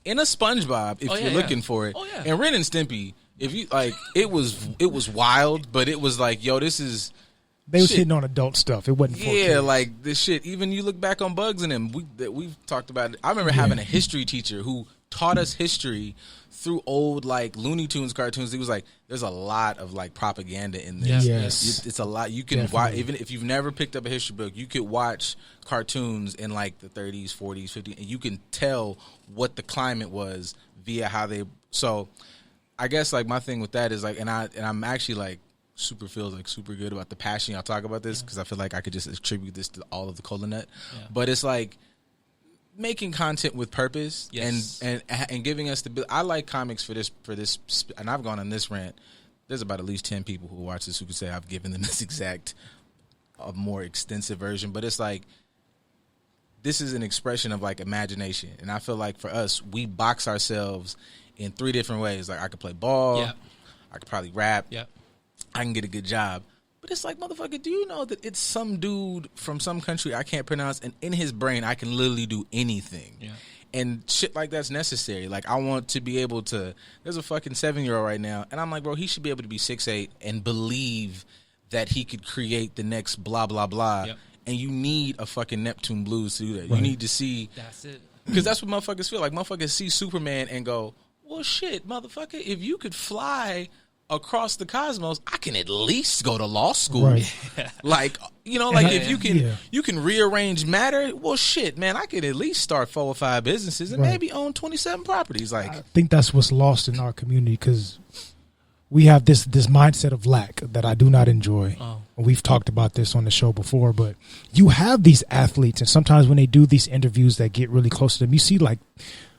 Speaker 1: in a SpongeBob if you're looking for it. And Ren and Stimpy, if you like, it was wild, but it was like, yo, this is.
Speaker 2: They was hitting on adult stuff. It wasn't for kids.
Speaker 1: Like this shit. Even you look back on Bugs and them, we've talked about it. I remember having a history teacher who taught us history through old like Looney Tunes cartoons. He was like, there's a lot of like propaganda in this.
Speaker 2: Yes.
Speaker 1: It's a lot. You can watch, even if you've never picked up a history book, you could watch cartoons in like the 30s, 40s, 50s, and you can tell what the climate was via how they. So I guess like my thing with that is like, and I'm actually like feels like super good about the passion y'all talk about this, because I feel like I could just attribute this to all of the Cola Nut. But it's like, making content with purpose,
Speaker 3: Yes.
Speaker 1: and giving us the. I like comics for this, and I've gone on this rant. There's about at least 10 people who watch this who could say I've given them this exact, a more extensive version. But it's like, this is an expression of like imagination, and I feel like for us, we box ourselves in 3 different ways. Like I could play ball, I could probably rap, I can get a good job. But it's like, motherfucker, do you know that it's some dude from some country I can't pronounce, and in his brain I can literally do anything.
Speaker 3: Yeah.
Speaker 1: And shit like that's necessary. Like, I want to be able to... There's a fucking 7-year-old right now, and I'm like, bro, he should be able to be 6'8" and believe that he could create the next blah, blah, blah.
Speaker 3: Yep.
Speaker 1: And you need a fucking Neptune Bluez to do that.
Speaker 2: Right.
Speaker 1: You need to see...
Speaker 3: That's it.
Speaker 1: Because that's what motherfuckers feel like. Motherfuckers see Superman and go, well, shit, motherfucker, if you could fly across the cosmos, I can at least go to law school.
Speaker 2: Right.
Speaker 1: Like, you know, like if
Speaker 2: Yeah.
Speaker 1: you can rearrange matter, well, shit, man, I could at least start 4 or 5 businesses and
Speaker 2: Right.
Speaker 1: maybe own 27 properties. Like,
Speaker 2: I think that's what's lost in our community because we have this mindset of lack that I do not enjoy.
Speaker 3: Oh.
Speaker 2: We've talked about this on the show before, but you have these athletes, and sometimes when they do these interviews that get really close to them, you see like,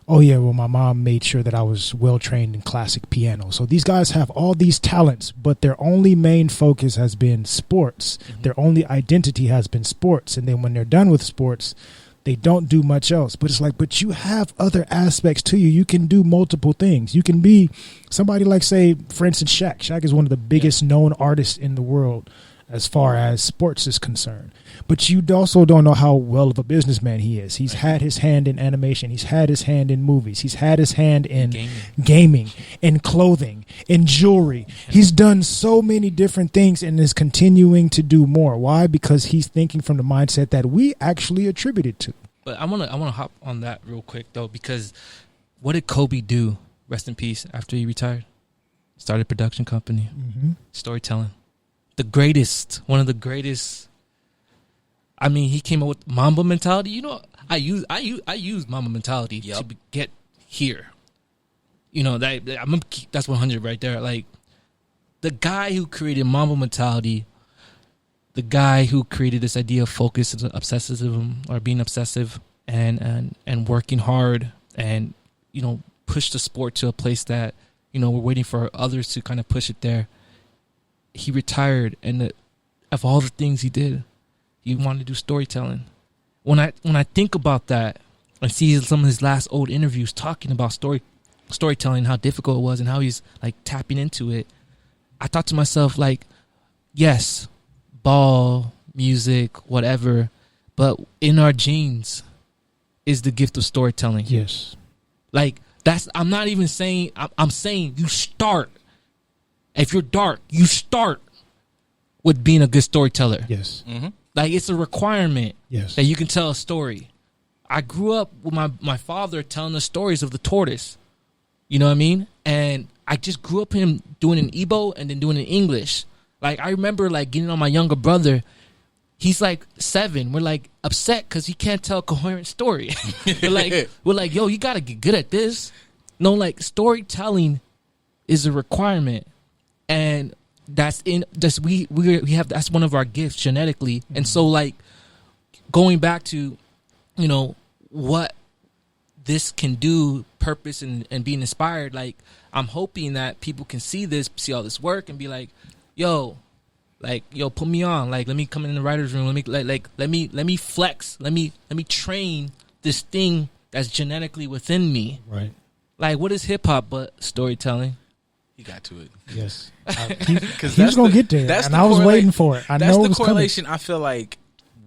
Speaker 2: oh yeah, well, my mom made sure that I was well trained in classic piano. So these guys have all these talents, but their only main focus has been sports.
Speaker 3: Mm-hmm.
Speaker 2: Their only identity has been sports. And then when they're done with sports, they don't do much else. But it's like, but you have other aspects to you. You can do multiple things. You can be somebody like, say, for instance, Shaq. Shaq is one of the biggest known artists in the world as far as sports is concerned. But you also don't know how well of a businessman he is. He's had his hand in animation. He's had his hand in movies. He's had his hand in gaming, in clothing, in jewelry. He's done so many different things and is continuing to do more. Why? Because he's thinking from the mindset that we actually attribute it to.
Speaker 3: But I wanna hop on that real quick though, because what did Kobe do? Rest in peace. After he retired, started a production company, storytelling. The greatest, one of the greatest. I mean, he came up with Mamba mentality. You know, I use Mamba mentality to get here. You know that that's 100 right there. Like the guy who created Mamba mentality, the guy who created this idea of focus, obsessivism, or being obsessive, and working hard, and you know, push the sport to a place that you know we're waiting for others to kind of push it there. He retired, and of all the things he did, he wanted to do storytelling. When I think about that, I see some of his last old interviews talking about storytelling, how difficult it was, and how he's like tapping into it. I thought to myself, like, yes, ball, music, whatever, but in our genes is the gift of storytelling.
Speaker 2: Yes.
Speaker 3: Like I'm not even saying. I'm saying you start. If you're dark, you start with being a good storyteller.
Speaker 2: Yes.
Speaker 1: mm-hmm.
Speaker 3: Like it's a requirement
Speaker 2: Yes.
Speaker 3: that you can tell a story. I grew up with my father telling the stories of the tortoise. You know what I mean? And I just grew up him doing an Igbo and then doing it in English. Like I remember like getting on my younger brother. He's like 7. We're like upset because he can't tell a coherent story. we're like, yo, you gotta get good at this. No, like storytelling is a requirement. And that's we have, that's one of our gifts genetically. And so like going back to, you know, what this can do, purpose and being inspired, like I'm hoping that people can see all this work and be like, yo, put me on, like let me come in the writer's room, let me flex, let me train this thing that's genetically within me.
Speaker 2: Right.
Speaker 3: Like what is hip hop but storytelling?
Speaker 1: He got to it.
Speaker 2: Yes.
Speaker 1: Because
Speaker 2: He was going to get there, and I was waiting for it. I know it was
Speaker 1: That's the correlation
Speaker 2: coming.
Speaker 1: I feel like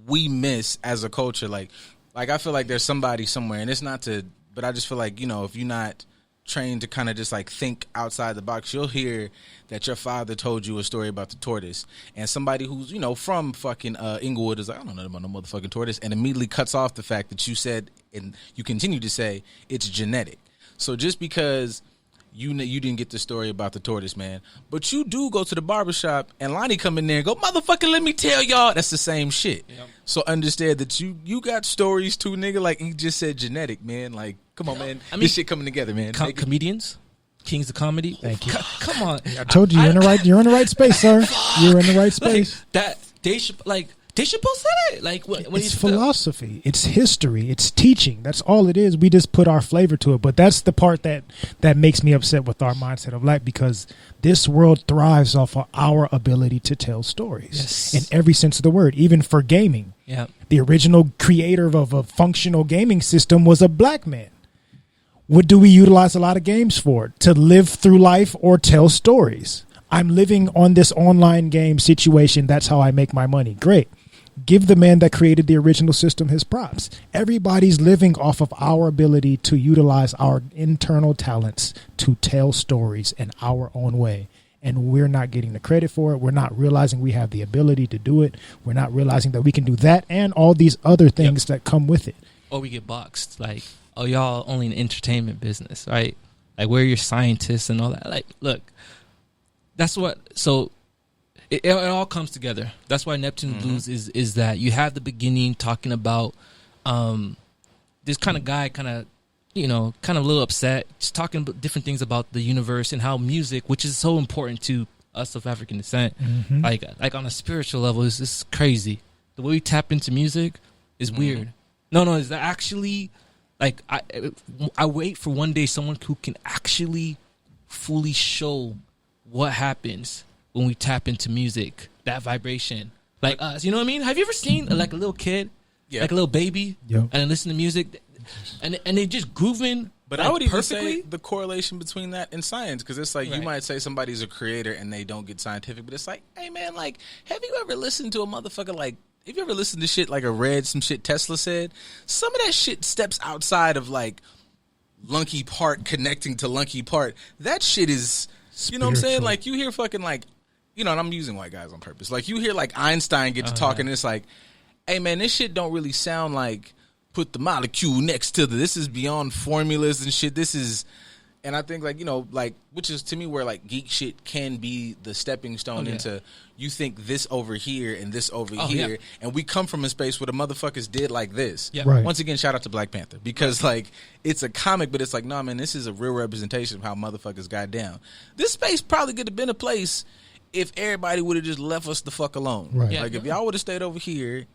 Speaker 1: we miss as a culture. Like I feel like there's somebody somewhere, and it's not to, but I just feel like, you know, if you're not trained to kind of just like think outside the box, you'll hear that your father told you a story about the tortoise, and somebody who's, you know, from fucking Inglewood is like, I don't know about no motherfucking tortoise, and immediately cuts off the fact that you said, and you continue to say, it's genetic. So just because you didn't get the story about the tortoise, man, but you do go to the barbershop and Lonnie come in there and go, motherfucker, let me tell y'all, that's the same shit. Yep. So understand that you got stories too, nigga. Like he just said, genetic, man. Like, come on, man. I mean, this shit coming together, man.
Speaker 3: Comedians, kings of comedy.
Speaker 2: Thank you.
Speaker 3: Come on,
Speaker 2: I told you, you're in the right space, sir. You're in the right space.
Speaker 3: Like, that they should, like, They should post it. Like when
Speaker 2: it's philosophy, it's history, it's teaching. That's all it is. We just put our flavor to it. But that's the part that makes me upset with our mindset of life, because this world thrives off of our ability to tell stories in every sense of the word, even for gaming.
Speaker 3: Yeah,
Speaker 2: the original creator of a functional gaming system was a black man. What do we utilize a lot of games for? To live through life or tell stories. I'm living on this online game situation. That's how I make my money. Great. Give the man that created the original system his props. Everybody's living off of our ability to utilize our internal talents to tell stories in our own way. And we're not getting the credit for it. We're not realizing we have the ability to do it. We're not realizing that we can do that and all these other things that come with it.
Speaker 3: Or we get boxed. Like, oh, y'all only in entertainment business, right? Like, we're your scientists and all that. Like, look, that's what, so it all comes together. That's why Neptune Bluez is that you have the beginning talking about this kind of guy kind of a little upset, just talking about different things about the universe and how music, which is so important to us of African descent, like on a spiritual level, is crazy. The way we tap into music is weird. No, is that actually, like, I wait for one day someone who can actually fully show what happens when we tap into music, that vibration, like us. You know what I mean? Have you ever seen like a little kid, like a little baby, and listen to music, and they just grooving?
Speaker 1: But like, I would even say the correlation between that and science, because it's like you might say somebody's a creator and they don't get scientific, but it's like, hey man, like, have you ever listened to a motherfucker like? Have you ever listened to shit like, or read some shit Tesla said? Some of that shit steps outside of like Lunky Park connecting to Lunky Park. That shit is, you know what I'm saying? Like, you hear fucking like, you know, and I'm using white guys on purpose. Like, you hear like Einstein get to talking, and it's like, hey man, this shit don't really sound like put the molecule next to this is beyond formulas and shit. This is, and I think like, you know, like, which is to me where like geek shit can be the stepping stone into, you think this over here and this over here, and we come from a space where the motherfuckers did like this. Once again, shout out to Black Panther, because like, it's a comic, but it's like, nah man, this is a real representation of how motherfuckers got down. This space probably could have been a place if everybody would have just left us the fuck alone. Like, if y'all would have stayed over here,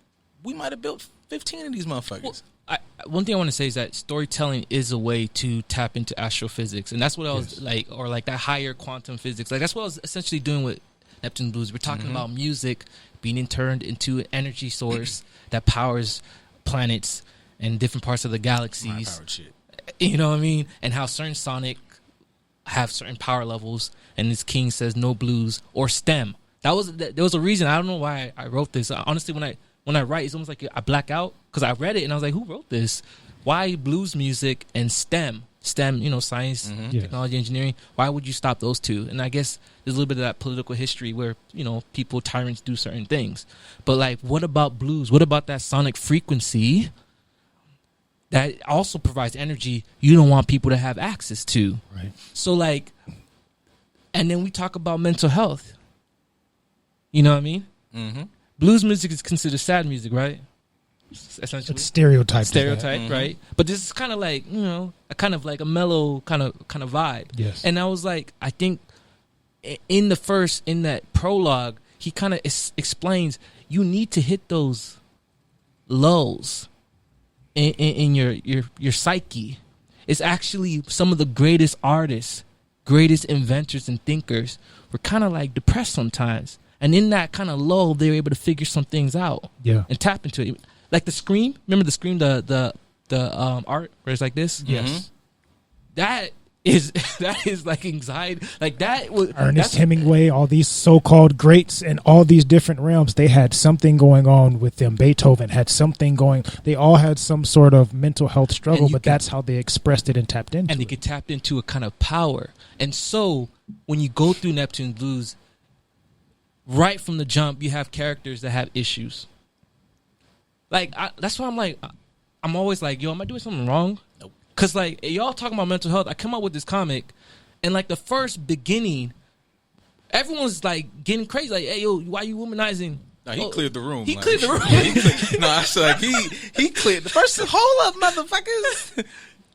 Speaker 1: we might have built 15 of these motherfuckers.
Speaker 3: Well, one thing I want to say is that storytelling is a way to tap into astrophysics, and that's what I was like, or like that higher quantum physics. Like, that's what I was essentially doing with Neptune Bluez. We're talking about music being turned into an energy source that powers planets and different parts of the galaxies.
Speaker 1: High-powered shit.
Speaker 3: You know what I mean? And how certain sonic have certain power levels, and this king says no blues or STEM. There was a reason. I don't know why I wrote this. Honestly, when I write, it's almost like I black out, because I read it and I was like, who wrote this? Why blues music and STEM? STEM, you know, science, technology, engineering. Why would you stop those two? And I guess there's a little bit of that political history where, you know, tyrants do certain things. But like, what about blues? What about that sonic frequency that also provides energy you don't want people to have access to?
Speaker 2: Right.
Speaker 3: So like, and then we talk about mental health. You know what I mean? Blues music is considered sad music, right? Essentially,
Speaker 2: it's stereotype,
Speaker 3: right? But this is kind of like, you know, a kind of like a mellow kind of vibe.
Speaker 2: Yes.
Speaker 3: And I was like, I think in that prologue, he kind of explains you need to hit those lulls in your psyche. It's actually some of the greatest artists, greatest inventors and thinkers were kind of like depressed sometimes. And in that kind of lull, they were able to figure some things out and tap into it. Like the Scream. Remember the Scream, the art where it's like this?
Speaker 2: Yes.
Speaker 3: That is like anxiety. Like that was
Speaker 2: Ernest Hemingway, all these so-called greats in all these different realms, they had something going on with them. Beethoven had something going. They all had some sort of mental health struggle, but that's how they expressed it and tapped into it.
Speaker 3: And they could tap into a kind of power. And so when you go through Neptune Bluez, right from the jump, you have characters that have issues. Like, that's why I'm always like, yo, am I doing something wrong?
Speaker 1: Nope.
Speaker 3: Because, like, y'all talking about mental health. I come out with this comic, and, like, the first beginning, everyone's, like, getting crazy. Like, hey, yo, why you womanizing?
Speaker 1: No, he cleared the room.
Speaker 3: He cleared the room.
Speaker 1: No, I said, like, he cleared the first. Hold up, motherfuckers.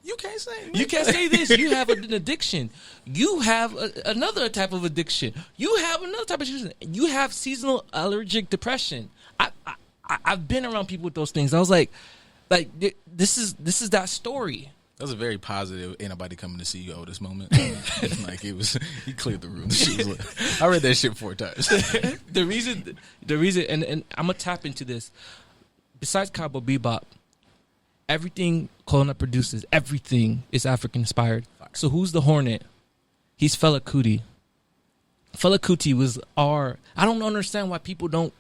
Speaker 1: You can't say
Speaker 3: You can't say this. You have an addiction. You have another type of addiction. You have another type of addiction. You have seasonal allergic depression. I've been around people with those things. I was like this is that story.
Speaker 1: That was a very positive. Ain't nobody coming to see you this moment. Like it was, he cleared the room. I read that shit 4 times.
Speaker 3: the reason, and I'm gonna tap into this. Besides Cowboy Bebop, everything Colonel produces, everything is African inspired. So who's the Hornet? He's Fela Kuti. Fela Kuti was I don't understand why people don't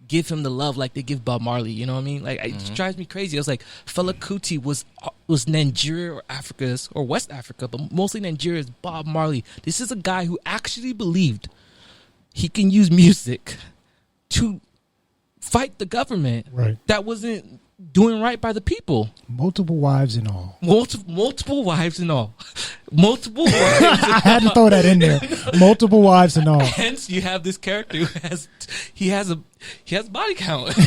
Speaker 3: give him the love like they give Bob Marley. You know what I mean? Like it drives me crazy. I was like, Fela Kuti was Nigeria or Africa's or West Africa, but mostly Nigeria's Bob Marley. This is a guy who actually believed he can use music to fight the government that wasn't doing right by the people.
Speaker 2: Multiple wives and all.
Speaker 3: Multiple wives and all. Multiple wives.
Speaker 2: I had to throw that in there. Multiple wives and all.
Speaker 3: Hence, you have this character who has body count.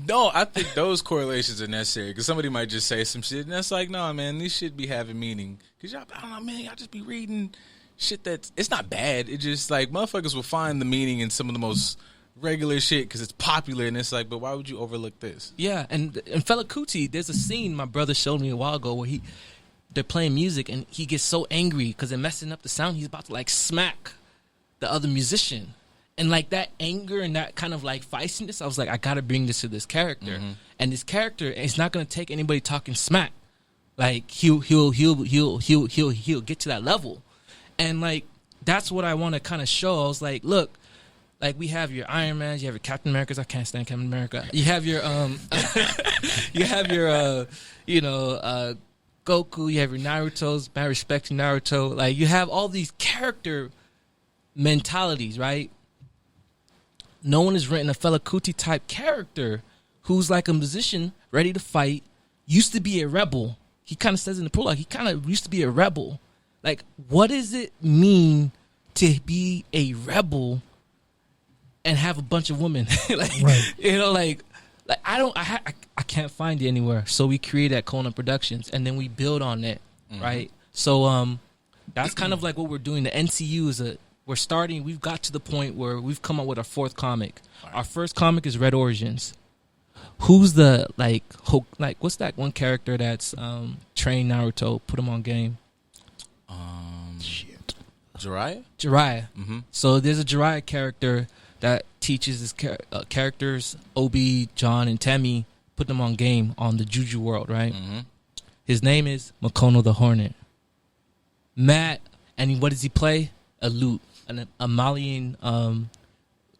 Speaker 1: No, I think those correlations are necessary because somebody might just say some shit and that's like, no, man, these should be having meaning. Because y'all, I don't know, man, y'all just be reading shit that's, it's not bad. It's just like motherfuckers will find the meaning in some of the most regular shit because it's popular and it's like, but why would you overlook this?
Speaker 3: Yeah, and Fela Kuti, there's a scene my brother showed me a while ago where they're playing music and he gets so angry because they're messing up the sound. He's about to like smack the other musician, and like that anger and that kind of like feistiness, I was like, I gotta bring this to this character, and this character is not gonna take anybody talking smack. Like he'll get to that level, and like that's what I want to kind of show. I was like, look. Like we have your Iron Mans, you have your Captain Americas. I can't stand Captain America. You have your you have your Goku. You have your Naruto's. I respect Naruto. Like you have all these character mentalities, right? No one has written a Fela Kuti type character who's like a musician ready to fight. Used to be a rebel. He kind of says in the prologue, he kind of used to be a rebel. Like, what does it mean to be a rebel? And have a bunch of women, like you know, like I can't find it anywhere. So we created at Conan Productions, and then we build on it, right? So that's kind of like what we're doing. The NCU is we're starting. We've got to the point where we've come up with our 4th comic. Our first comic is Red Origins. Who's the like what's that one character that's trained Naruto, put him on game?
Speaker 1: Jiraiya.
Speaker 3: Mm-hmm. So there's a Jiraiya character that teaches his characters, Obi, John, and Temmie, put them on game on the Juju world, right? His name is Makono the Hornet. Matt, and what does he play? A lute, a Malian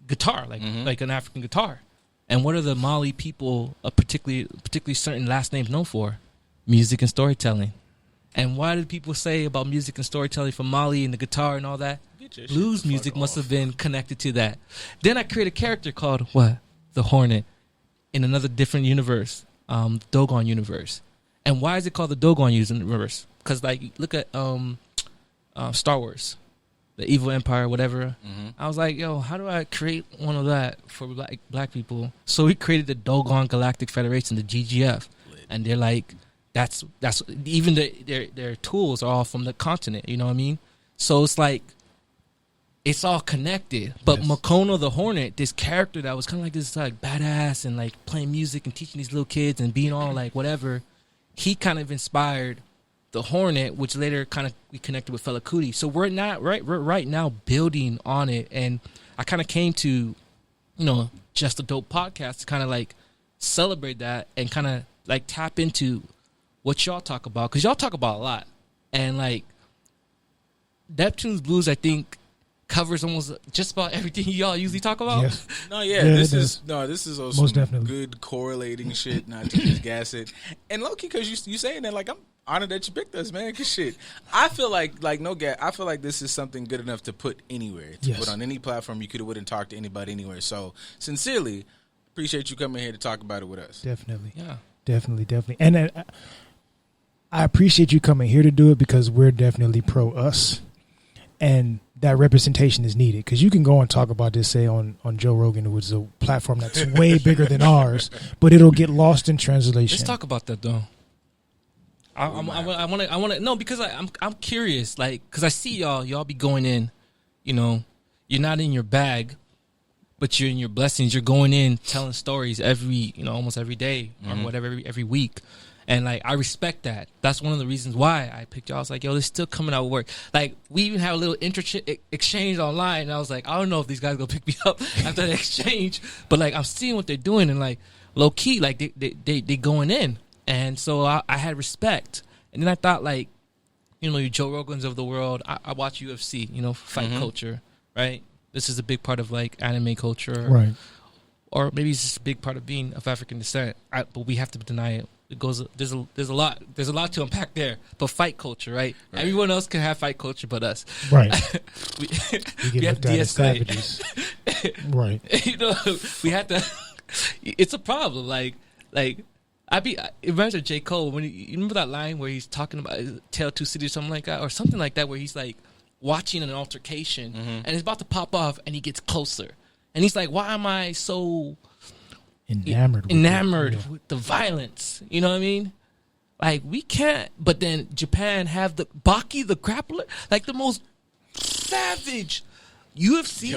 Speaker 3: guitar, like an African guitar. And what are the Mali people, particularly certain last names, known for? Music and storytelling. And why did people say about music and storytelling from Mali and the guitar and all that? Blues music must have been connected to that. Then I create a character called the Hornet in another different universe, the Dogon universe. And why is it called the Dogon universe? Because like look at Star Wars, the Evil Empire, whatever. I was like, yo, how do I create one of that for black people? So we created the Dogon Galactic Federation, the GGF, and they're like, that's even their tools are all from the continent. You know what I mean? So it's like. It's all connected, but Makono the Hornet, this character that was kind of like this like badass and like playing music and teaching these little kids and being all like whatever, he kind of inspired the Hornet, which later kind of we connected with Fela Kuti. So we're right now building on it, and I kind of came to, Just a Dope podcast to kind of like celebrate that and kind of like tap into what y'all talk about, because y'all talk about a lot, and like Neptune Bluez, I think. Covers almost just about everything y'all usually talk about.
Speaker 2: Yes.
Speaker 1: This is also
Speaker 2: most definitely
Speaker 1: good correlating shit, not to just gas it. And low key, because you saying that, like, I'm honored that you picked us, man. Cause shit, I feel like no gas. I feel like this is something good enough to put anywhere, to put on any platform. You could have wouldn't talk to anybody anywhere. So sincerely, appreciate you coming here to talk about it with us.
Speaker 2: Definitely,
Speaker 3: yeah,
Speaker 2: definitely. And I appreciate you coming here to do it because we're definitely pro us. And that representation is needed because you can go and talk about this, say, on Joe Rogan, which is a platform that's way bigger than ours, but it'll get lost in translation.
Speaker 3: Let's talk about that, though. I want to no, because I'm curious, like, because I see y'all be going in, you're not in your bag, but you're in your blessings. You're going in telling stories almost every day or whatever, every week. And, like, I respect that. That's one of the reasons why I picked y'all. I was like, yo, they're still coming out with work. Like, we even had a little exchange online. And I was like, I don't know if these guys going to pick me up after the exchange. But, like, I'm seeing what they're doing. And, like, low-key, like, they going in. And so I had respect. And then I thought, like, you know, you Joe Rogans of the world. I watch UFC, you know, fight culture, right? This is a big part of, like, anime culture.
Speaker 2: Right.
Speaker 3: Or maybe it's just a big part of being of African descent. But we have to deny it. It goes. There's a lot to unpack there. But fight culture, right? Everyone else can have fight culture, but us,
Speaker 2: right?
Speaker 3: we
Speaker 2: get
Speaker 3: have to
Speaker 2: looked at as savages, right?
Speaker 3: You know, we have to. It's a problem. Like imagine J. Cole when you remember that line where he's talking about Tale 2 City or something like that, or something like that, where he's like watching an altercation and it's about to pop off, and he gets closer, and he's like, "Why am I so?" Enamored with the violence, you know what I mean? Like, we can't. But then Japan have the Baki, the grappler, like the most savage UFC.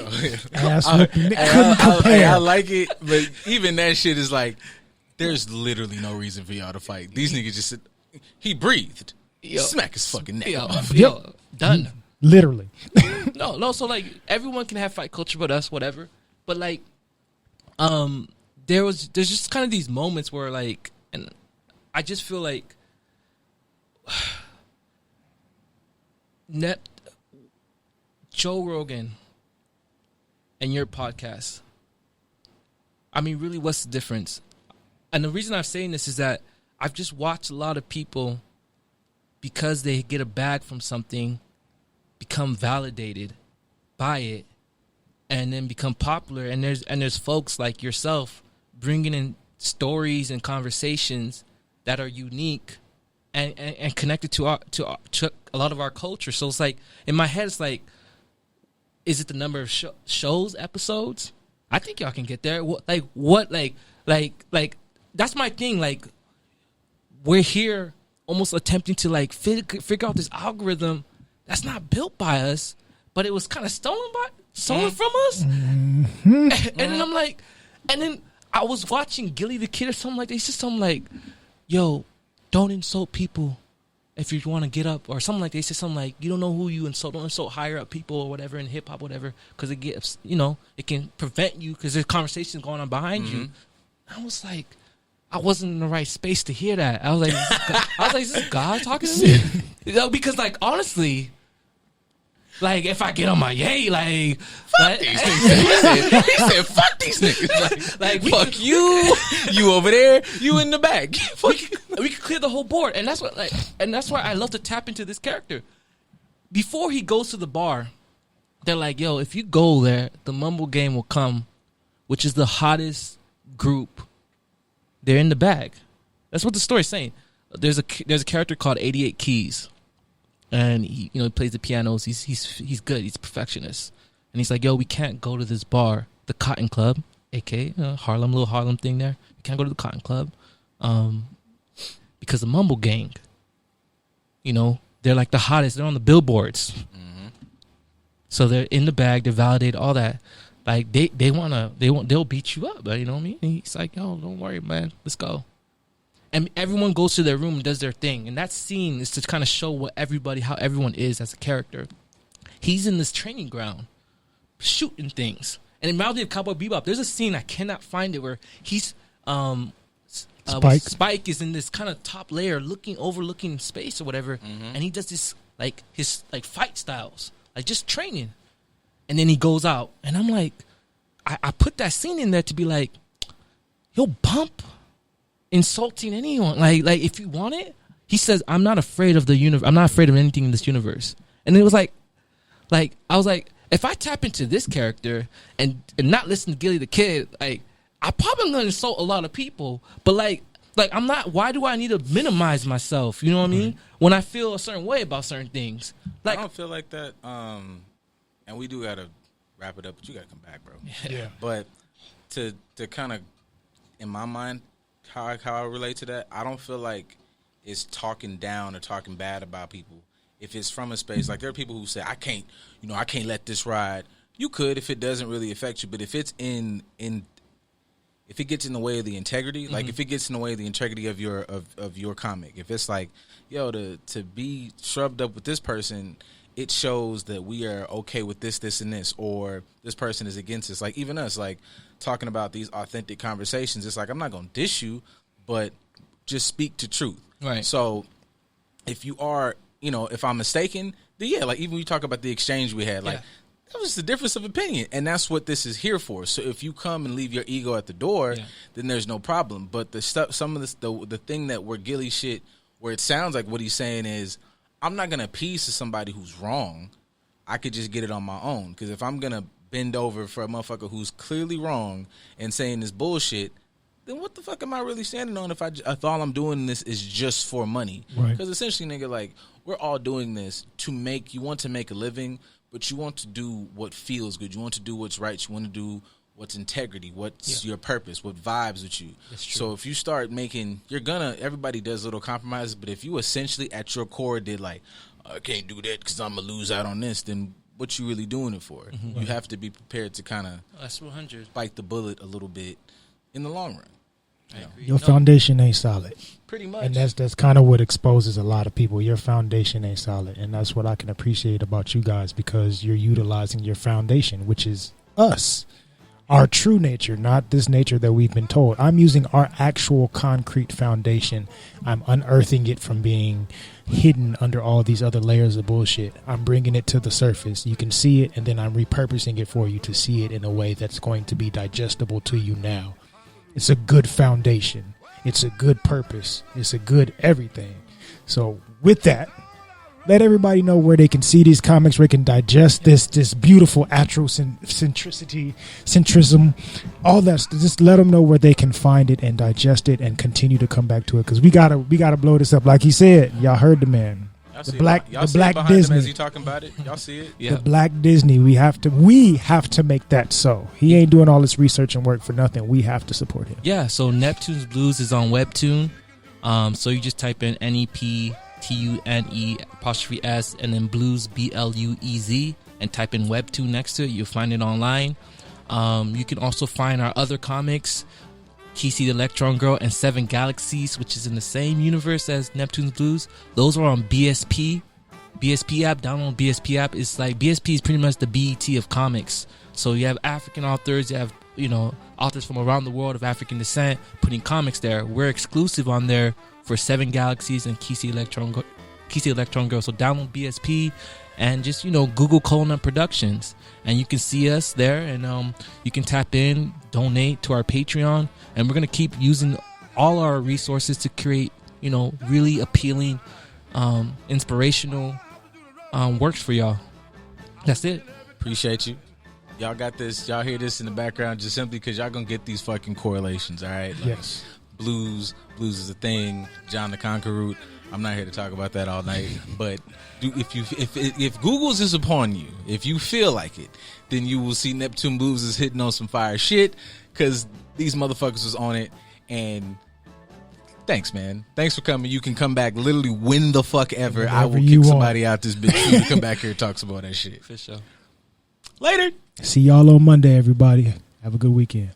Speaker 1: I like it, but even that shit is like, there's literally no reason for y'all to fight. These niggas just he breathed, smack his fucking neck off.
Speaker 3: Done.
Speaker 2: Literally.
Speaker 3: No. So, like, everyone can have fight culture, but us, whatever. But, like, there's just kind of these moments where, like, and I just feel like Joe Rogan and your podcast, I mean, really, what's the difference? And the reason I'm saying this is that I've just watched a lot of people, because they get a bag from something, become validated by it, and then become popular. And there's folks like yourself bringing in stories and conversations that are unique and connected to a lot of our culture. So it's like, in my head, it's like, is it the number of shows, episodes? I think y'all can get there. Like that's my thing. Like, we're here almost attempting to, like, figure out this algorithm that's not built by us, but it was kind of stolen from us. And then I'm like, and then I was watching Gilly the Kid or something like that. He said something like, yo, don't insult people if you want to get up, or something like that. He said something like, you don't know who you insult. Don't insult higher up people or whatever in hip hop, whatever, because it gets, you know, it can prevent you because there's conversations going on behind you. I was like, I wasn't in the right space to hear that. I was like, is this God talking to me? You know, because, like, honestly, like, if I get on my yay, like, fuck these niggas. He said, fuck these niggas. Like fuck you. You over there. You in the back. We could clear the whole board. And that's what, like, and that's why I love to tap into this character. Before he goes to the bar, they're like, yo, if you go there, the Mumble Gang will come, which is the hottest group. They're in the bag. That's what the story's saying. There's a character called 88 Keys. And he plays the pianos. He's good. He's a perfectionist. And he's like, yo, we can't go to this bar, the Cotton Club, aka Harlem, little Harlem thing there. We can't go to the Cotton Club, because the Mumble Gang, they're like the hottest. They're on the billboards. So they're in the bag. They validate all that. Like they'll beat you up. But you know what I mean? And he's like, yo, don't worry, man. Let's go. And everyone goes to their room and does their thing. And that scene is to kind of show how everyone is as a character. He's in this training ground, shooting things. And in Mountain of Cowboy Bebop, there's a scene, I cannot find it, where he's Spike is in this kind of top layer, overlooking space or whatever, and he does this his fight styles, like just training. And then he goes out, and I'm like, I put that scene in there to be like, yo, bump. Insulting anyone, like if you want it, he says, I'm not afraid of the universe. I'm not afraid of anything in this universe. And it was like I was like, if I tap into this character and not listen to Gilly the Kid, like, I probably gonna insult a lot of people. But like I'm not. Why do I need to minimize myself? You know what I mean? When I feel a certain way about certain things, like, I
Speaker 1: don't feel like that. And we do gotta wrap it up, but you gotta come back, bro.
Speaker 2: Yeah.
Speaker 1: But to kind of, in my mind, how I relate to that, I don't feel like it's talking down or talking bad about people. If it's from a space, like, there are people who say, I can't let this ride. You could if it doesn't really affect you, but if it's if it gets in the way of the integrity, like if it gets in the way of the integrity of your comic, if it's like, yo, to be shrugged up with this person, it shows that we are okay with this, and this, or this person is against us. Like even us, like talking about these authentic conversations, it's like I'm not gonna diss you, but just speak to truth.
Speaker 3: Right.
Speaker 1: So if you are, if I'm mistaken, then yeah, like even when you talk about the exchange we had, like that was just a difference of opinion, and that's what this is here for. So if you come and leave your ego at the door, then there's no problem. But the stuff, some of this, the thing that where Gilly shit, where it sounds like what he's saying is, I'm not gonna appease to somebody who's wrong. I could just get it on my own, because if I'm gonna bend over for a motherfucker who's clearly wrong and saying this bullshit, then what the fuck am I really standing on if all I'm doing this is just for money? Because essentially, nigga, like, we're all doing this you want to make a living, but you want to do what feels good. You want to do what's right. You want to do what's integrity, what's your purpose, what vibes with you. So if you start making, everybody does little compromises, but if you essentially at your core did like, I can't do that because I'm going to lose out on this, then what you really doing it for? You have to be prepared to kind of
Speaker 3: that's 100
Speaker 1: bite the bullet a little bit in the long run.
Speaker 2: Your foundation ain't solid.
Speaker 1: Pretty much.
Speaker 2: And that's kind of what exposes a lot of people. Your foundation ain't solid. And that's what I can appreciate about you guys, because you're utilizing your foundation, which is us. Our true nature, not this nature that we've been told. I'm using our actual concrete foundation. I'm unearthing it from being hidden under all these other layers of bullshit. I'm bringing it to the surface. You can see it, and then I'm repurposing it for you to see it in a way that's going to be digestible to you now. It's a good foundation. It's a good purpose. It's a good everything. So with that, let everybody know where they can see these comics, where they can digest this beautiful centrism, all that. Just let them know where they can find it and digest it and continue to come back to it, because we gotta blow this up. Like he said, y'all heard the man. The black Disney.
Speaker 1: As he talking about it, y'all see it.
Speaker 2: The black Disney. We have to make that so. He ain't doing all this research and work for nothing. We have to support him.
Speaker 3: Yeah. So Neptune Bluez is on Webtoon. So you just type in NEPTUNE''S and then Bluez BLUEZ and type in Webtoon next to it. You'll find it online. You can also find our other comics, Kesey the Electron Girl and 7 Galaxies, which is in the same universe as Neptune Bluez. Those are on BSP app. Download BSP app. It's like BSP is pretty much the BET of comics. So you have African authors, you have authors from around the world of African descent putting comics there. We're exclusive on there for 7 Galaxies and Kesey Electron Girl. So download BSP and just Google Colon Productions, and you can see us there, and you can tap in, donate to our Patreon, and we're gonna keep using all our resources to create really appealing, inspirational works for y'all. That's it.
Speaker 1: Appreciate you. Y'all got this. Y'all hear this in the background just simply because y'all gonna get these fucking correlations. All right. Like,
Speaker 2: yes.
Speaker 1: Blues is a thing. John the Conqueror. I'm not here to talk about that all night, but if Google's is upon you, if you feel like it, then you will see Neptune Bluez is hitting on some fire shit, because these motherfuckers was on it. And thanks, man. Thanks for coming. You can come back literally when the fuck ever.
Speaker 2: Whenever
Speaker 1: I will kick somebody out this bitch to come back here and talk some about that shit.
Speaker 3: For sure.
Speaker 1: Later.
Speaker 2: See y'all on Monday, everybody. Have a good weekend.